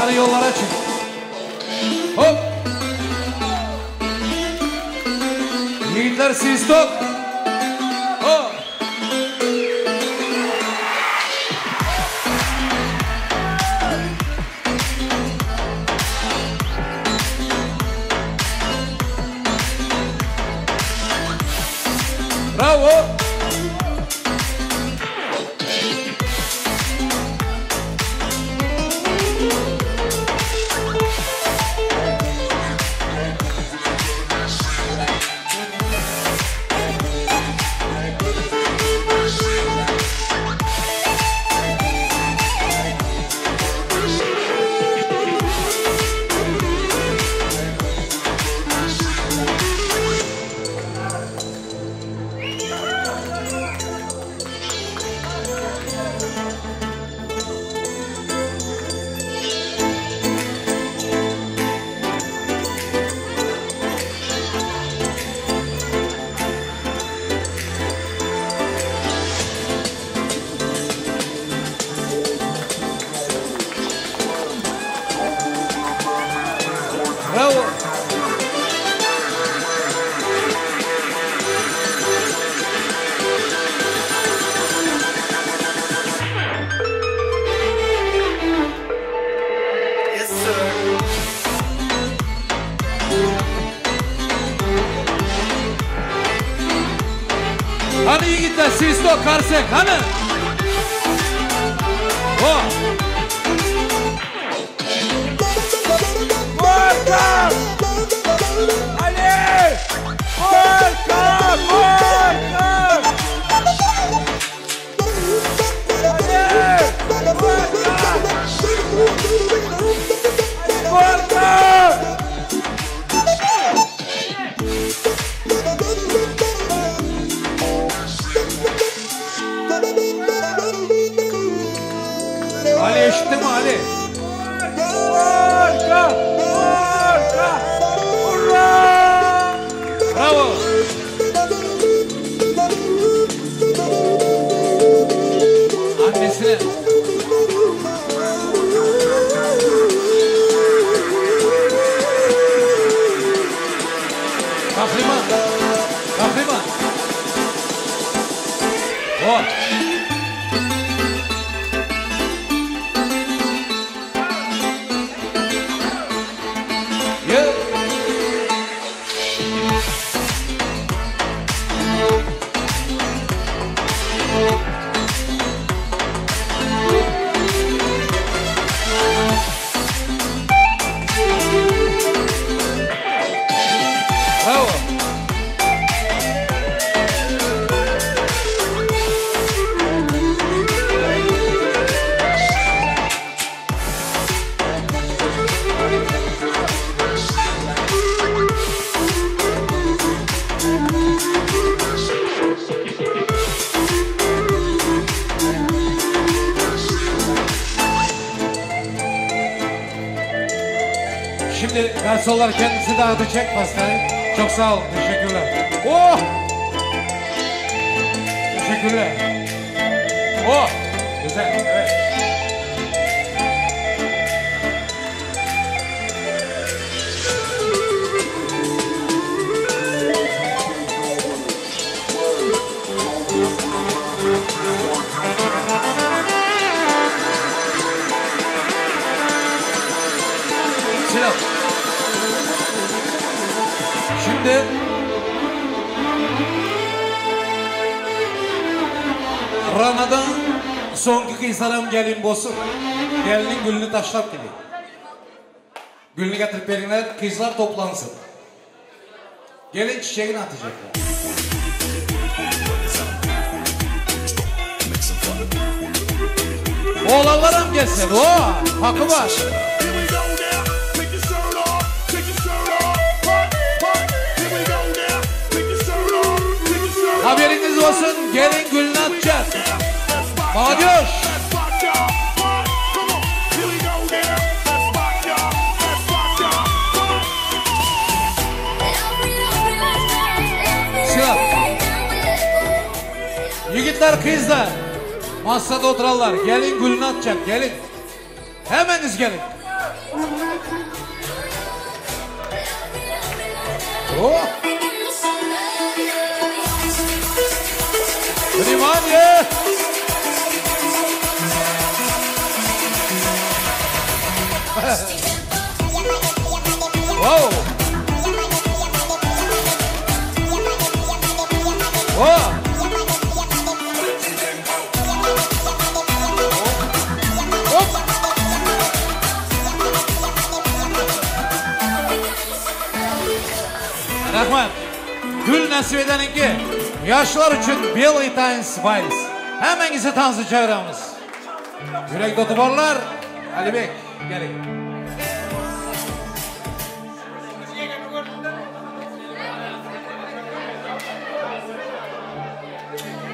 Hadi yollara çık. Hop. Yiğitler sistok. Hop. Bravo. Bravo. Yes sir. Hani yiğitler sistok karsek hani. Oh. Welcome! Ali! Welcome! Welcome! Ali! Welcome! Ali eşitti mi Ali? Bravo. Annesine. Kahraman. Kahraman. Oh. Yeah. Bravo. Garsonlar kendisi dağıtacak pastayı. Çok sağ olun. Teşekkürler. Oh! Teşekkürler. Oh! Güzel. Evet. Selam. Şimdi Rana'dan sonki kıysaram gelin bolsun. Gelinin gülünü taşlap gibi. Gülünü getirip verinler, kızlar toplansın. Gelin çiçeğini atacaklar. Oğlanlarım gelsin, o hakkı var. Haberiniz olsun, gelin gülünü atacağız. Madyoş. Sıra. Yigitler, kızlar. Masada oturarlar. Gelin gülünü atacak, gelin. Hemeniz gelin. Oh. Внимание! Вау! О! Оп! Rahmat. Gül nasip edeninki yaşlar için Belly Times Vals. Hemenizi tanısı çağırıyoruz. Yürek dotu bollar. Alibek, gelin.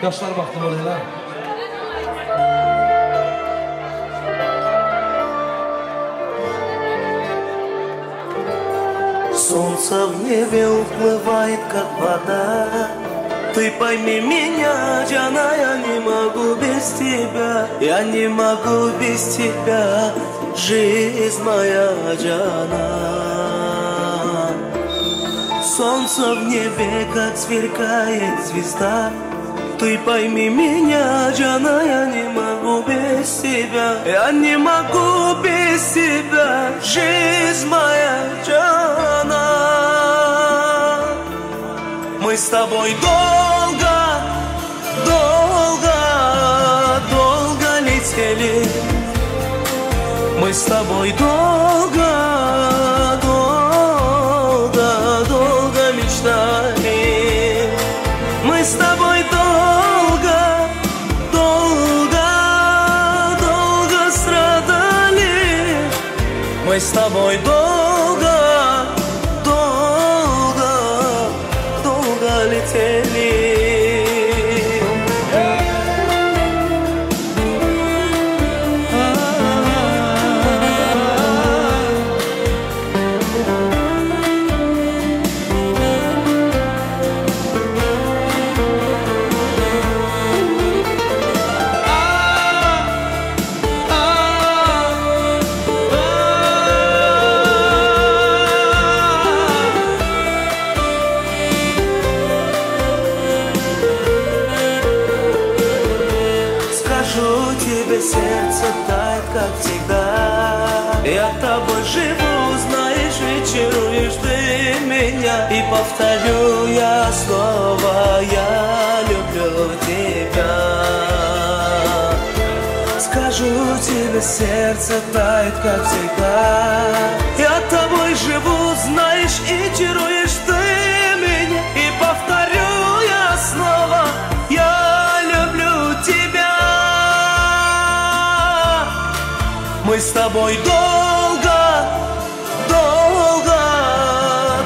Yaşlar baktım oraya. Солнце в небе уплывает, как вода. Ты пойми меня, Джана, я не могу без тебя. Я не могу без тебя, жизнь моя, Джана. Солнце в небе, как сверкает звезда. Ты пойми меня, Джана, я не могу без тебя. Я не могу без тебя, жизнь моя, Джана. Мы с тобой долго, долго, долго летели. Мы с тобой долго, долго, долго мечтали. Мы с тобой долго, долго, долго страдали. Мы с тобой долго, долго, долго летели. Сердце тает, как всегда. Я тобой живу, знаешь, и чаруешь ты меня. И повторю я снова, я люблю тебя. Скажу тебе, сердце тает, как всегда. Я тобой живу, знаешь, и чаруешь ты меня. И повторю я снова, я люблю тебя. Мы с тобой долго, долго,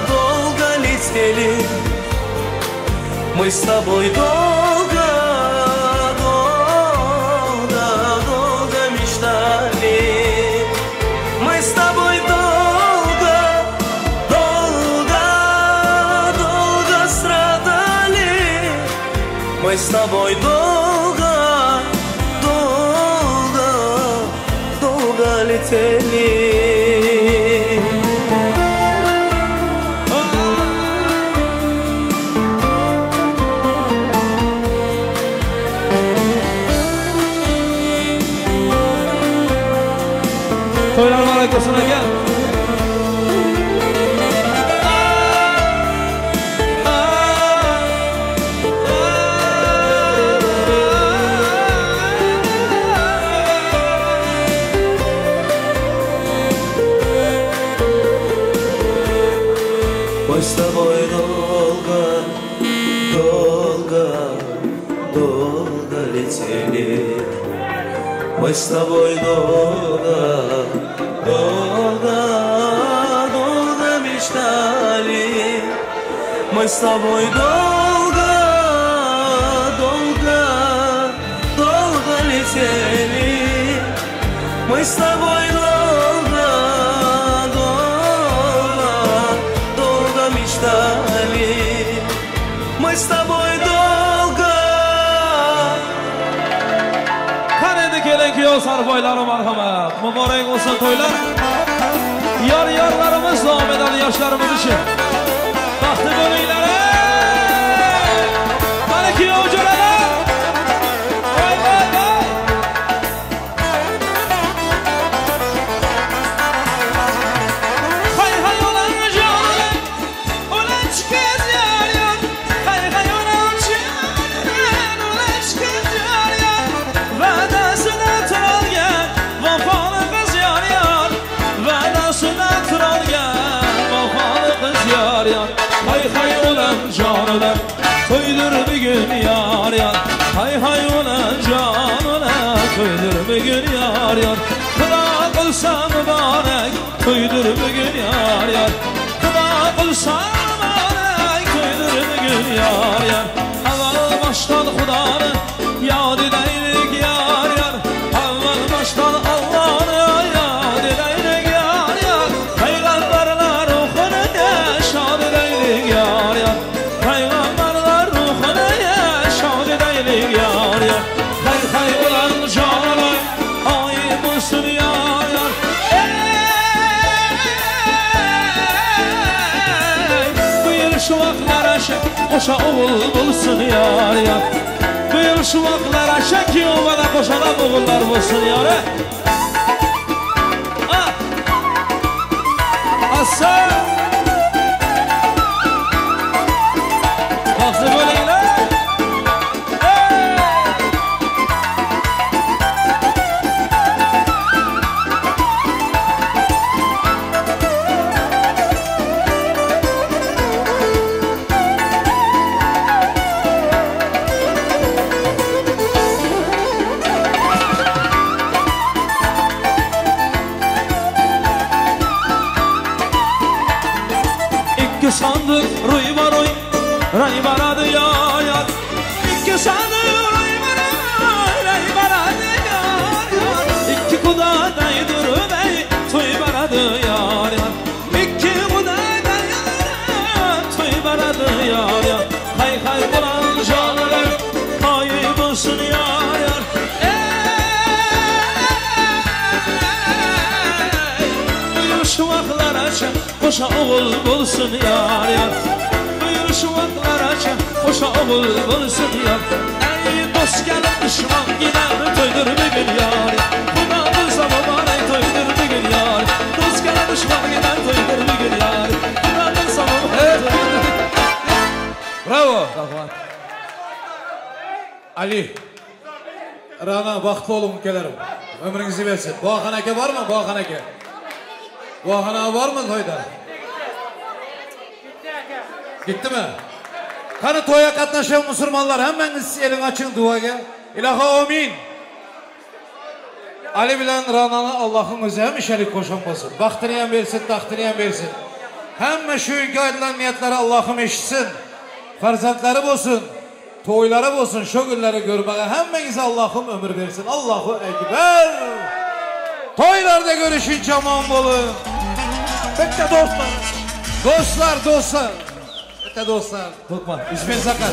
долго летели. Мы с тобой долго, долго, долго мечтали. Мы с тобой долго, Мы с тобой долго, долго, долго летели. To'ylar muborak bo'lsin aka. Мы с тобой долго, долго, долго летели. Мы с тобой долго, долго, долго мечтали. Мы с тобой долго, долго, долго летели. Мы с тобой долго, долго, долго мечтали. Мы с тобой долго. Qanday keling kuyov sarboylari marhamat. Muborak bo'lsin to'ylar. Yor-yorlarimiz davom etadi yoshlarimiz uchun. Baxtli bo'linglar. Mana kuyov jo'ralar. Voy voy voy. Hay hay olan jo'ralar. Olan chiqaz yar yar. Hay hay olan jo'ralar. Olan chiqaz yar yar. Va'dasida turgan vafoli qiz yar yar. Va'dasida turgan vafoli qiz yar yar. Hay hay olan jo'ralar. To'ydir bugun yar yar. Hay hay olan jo'ralar. To'ydir bugun yar yar. Xudo qilsa muborak. To'ydir bugun yar yar. Xudo qilsa muborak. To'ydir bugun yar yar. Avval boshdan Xudoni yod edaylik yar yar. Avval boshdan Allohni yod edaylik yar yar. Payg'ambarlar ruhini shod edaylik yar yar. Payg'ambarlar ruhini shod edaylik yar yar. Hay hay ulan jonalar oy bo'lsin yar yar. Bu yil shu vaqtlar asha o'sha o'g'il bo'lsin yar yar. Bu yil shu vaqtlar asha kuyovada qo'shana o'g'illar bo'lsin yar. Assa baxtli bo'linglar. İki sandık ruyma ruy, raybaradı yar yar. İki sandık ruyma ruy, raybaradı yar yar. İki kuda daydır bey, toy baradı yar yar. İki kuda daydır, toy baradı yar yar. Hay hay bulan canlar, hay bulsun yar yar. Buyur şu vaklar açın, koşa oğul bulsun yar yar. Buyur şu vaklar açın, koşa oğul bulsun yar. Ey dost gelip düşman gider, toydur bugün yar. Buna bulsa mübarek toydur bugün yar. Dost gelip düşman gider, toydur bugün yar. Buna bulsa mübarek toydur bugün yar. Bravo. Ali. Rana baxtlı olun ülkelerim. Ömrünüzü versin. Boğahan aka var mı? Boğahan aka. Boğahan ağa var mı toyda? Gitti mi? Kanı toya katlaşan Müslümanlar hemmeniz elin açın duaya. İlaha amin. Ali bilen Rana'nı Allah'ın özü hem işelik koşan basın. Baktırıyan versin, taktırıyan versin. Hemme şu ülke edilen niyetleri Allah'ım eşitsin. Farzatları olsun. Toyları olsun. Şu günleri görmeye hemmenize Allah'ım ömür versin. Allahu Ekber. Toylarda görüşün caman olun. Bekle dostlar. Dostlar, dostlar. Bekle dostlar. Korkma. İsmail Sakar.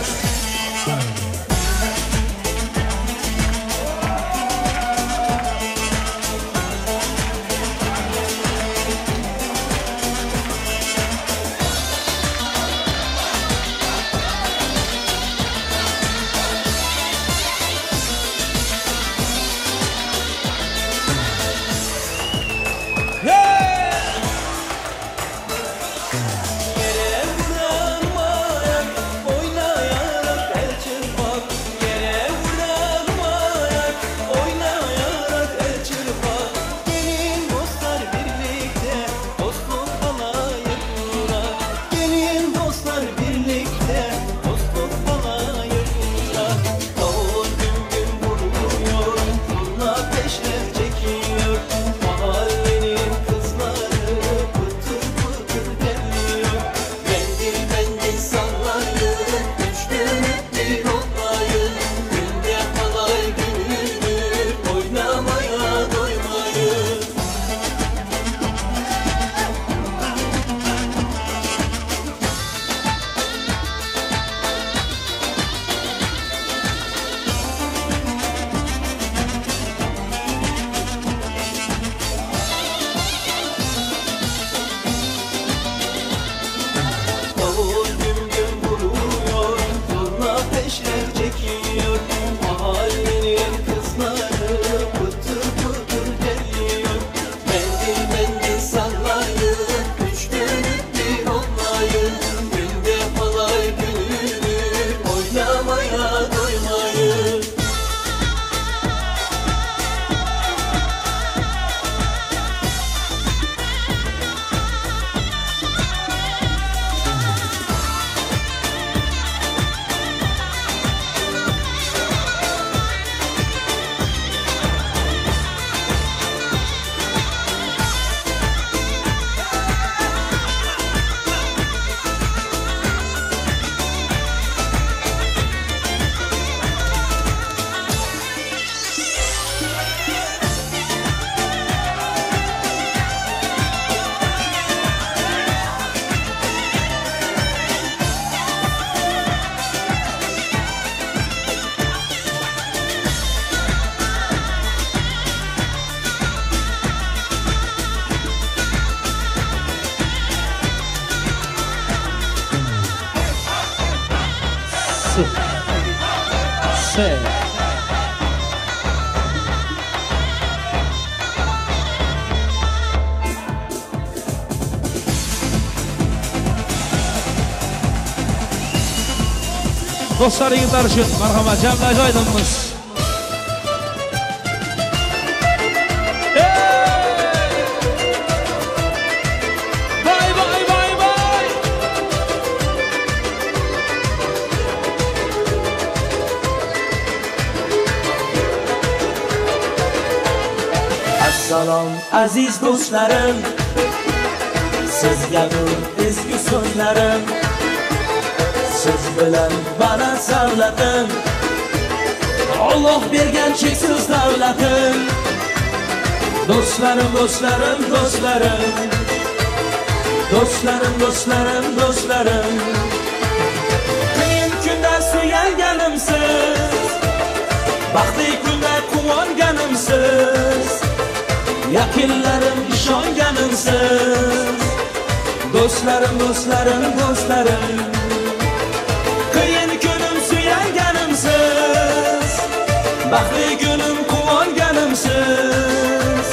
Yusuf. Şey. Dostlarınızlar için merhamet Cemil Aydın'ımız. Vay vay vay vay. Assalom aziz do'stlarim, sizgadir ezgu so'zlarim. Siz bilan bana savlatim, Allah bergan cheksiz davlatim. Do'stlarim, do'stlarim, do'stlarim, do'stlarim, do'stlarim, do'stlarim. Qiyin kunda suyanganimsiz, baxtli kunda quvonganimsiz, yaqinlarim ishonganimsiz. Do'stlarim, do'stlarim, do'stlarim. Qiyin kunim suyanganimsiz, baxtli kunim quvonganimsiz,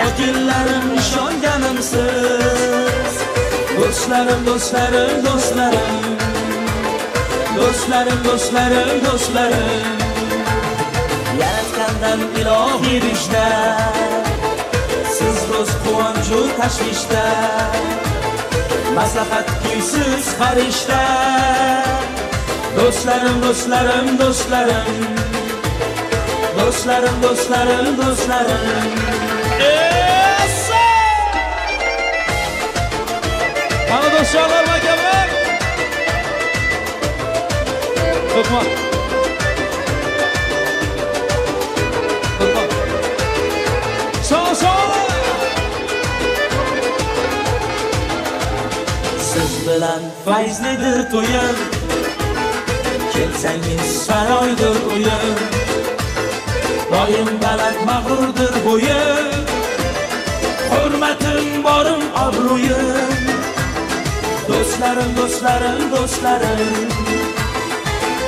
yaqinlarim ishonganimsiz. Do'stlarim, do'stlarim, do'stlarim, do'stlarim, do'stlarim, do'stlarim. Yaratgandan ilohiy rishta, siz do'st quvonchu tashvishda, maslahat kuysiz farishta. Do'stlarim, do'stlarim, do'stlarim, do'stlarim, do'stlarim, do'stlarim. Mana do'stlar makalar. O'tma. O'tma. Sağ. Siz bilan fayzlidir to'yim, kelsangiz saroydir uyim. Doim baland mag'rurdir bo'yim, hurmatim borim obro'yim. Do'stlarim, do'stlarim, do'stlarim,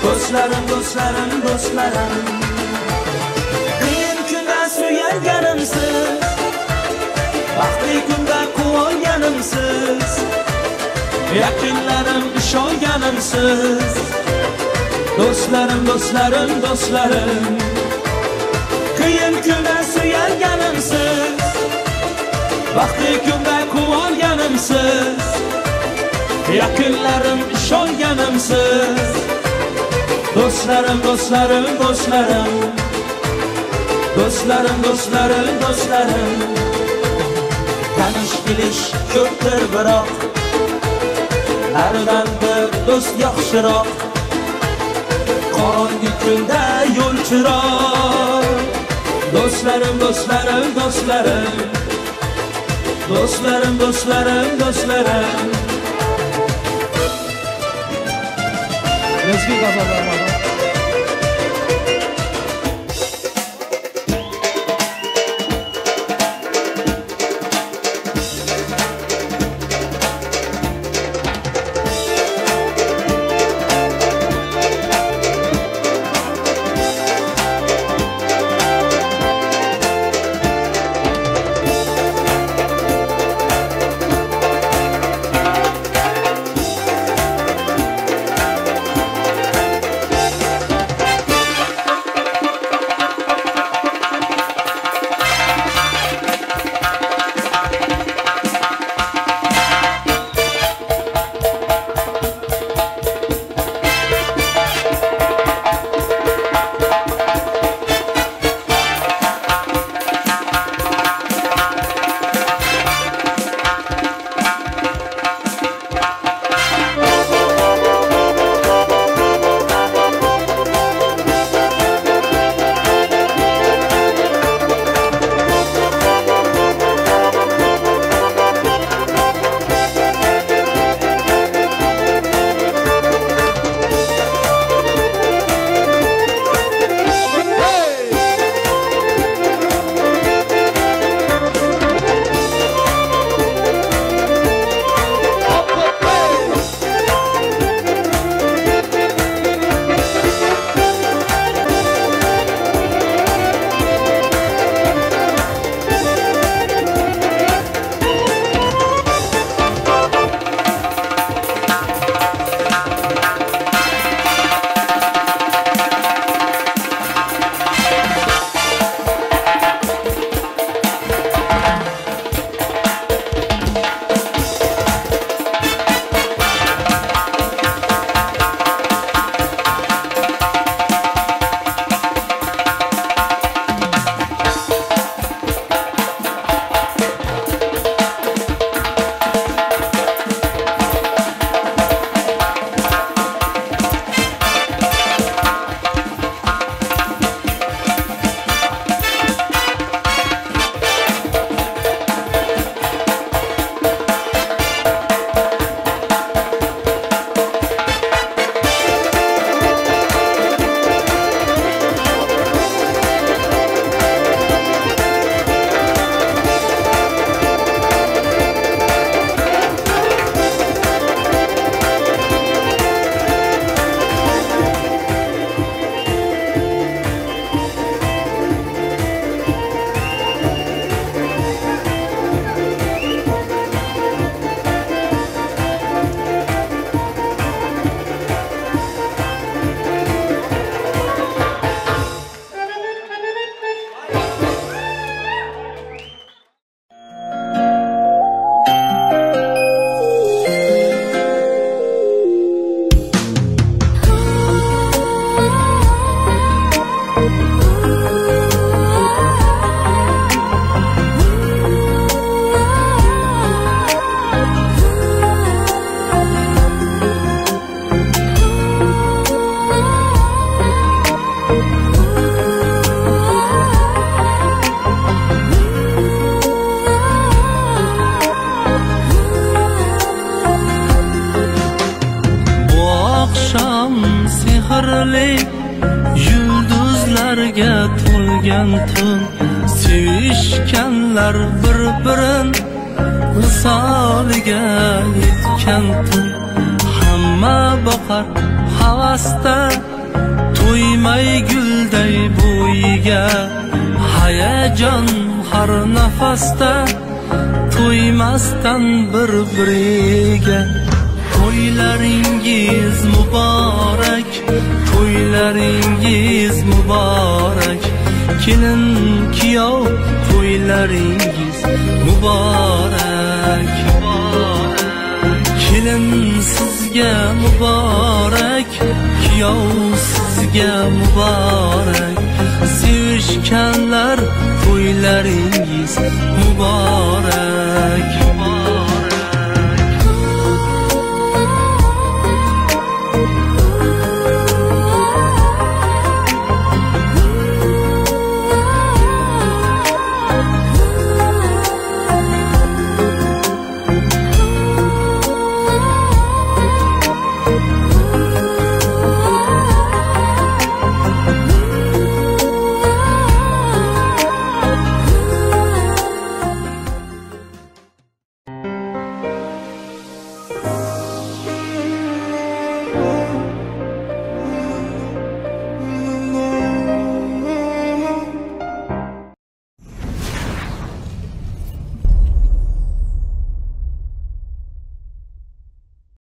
do'stlarim, do'stlarim, do'stlarim. Qiyin kunda suyanganimsiz, baxtli kunda quvonganimsiz, yaqinlarim ishonganimsiz. Do'stlarim, do'stlarim, do'stlarim. Qiyin kunda suyanganimsiz, baxtli kunda quvonganimsiz, yaqinlarim ishonganimsiz. Do'stlarim, do'stlarim, do'stlarim, do'stlarim, do'stlarim, do'stlarim. Tanish bilish ko'pdir biroq, aridan bir do'st yaxshiroq. Qorong'i kunda yo'l chiroq. Do'stlarim, do'stlarim, do'stlarim, do'stlarim, do'stlarim, do'stlarim. Mezgil gazarlar. oqshom sehrli yulduzlarga to'lgan tun sevishganlar bir-birin misoliga yetgan tun hamma boqar havasda to'ymay gulday bo'yiga hayajon har nafasda to'ymasdan bir-biriga to'ylaringiz muborak to'ylaringiz muborak kelin kuyov to'ylaringiz muborak kelin sizga muborak kuyov sizga muborak sevishganlar to'ylaringiz muborak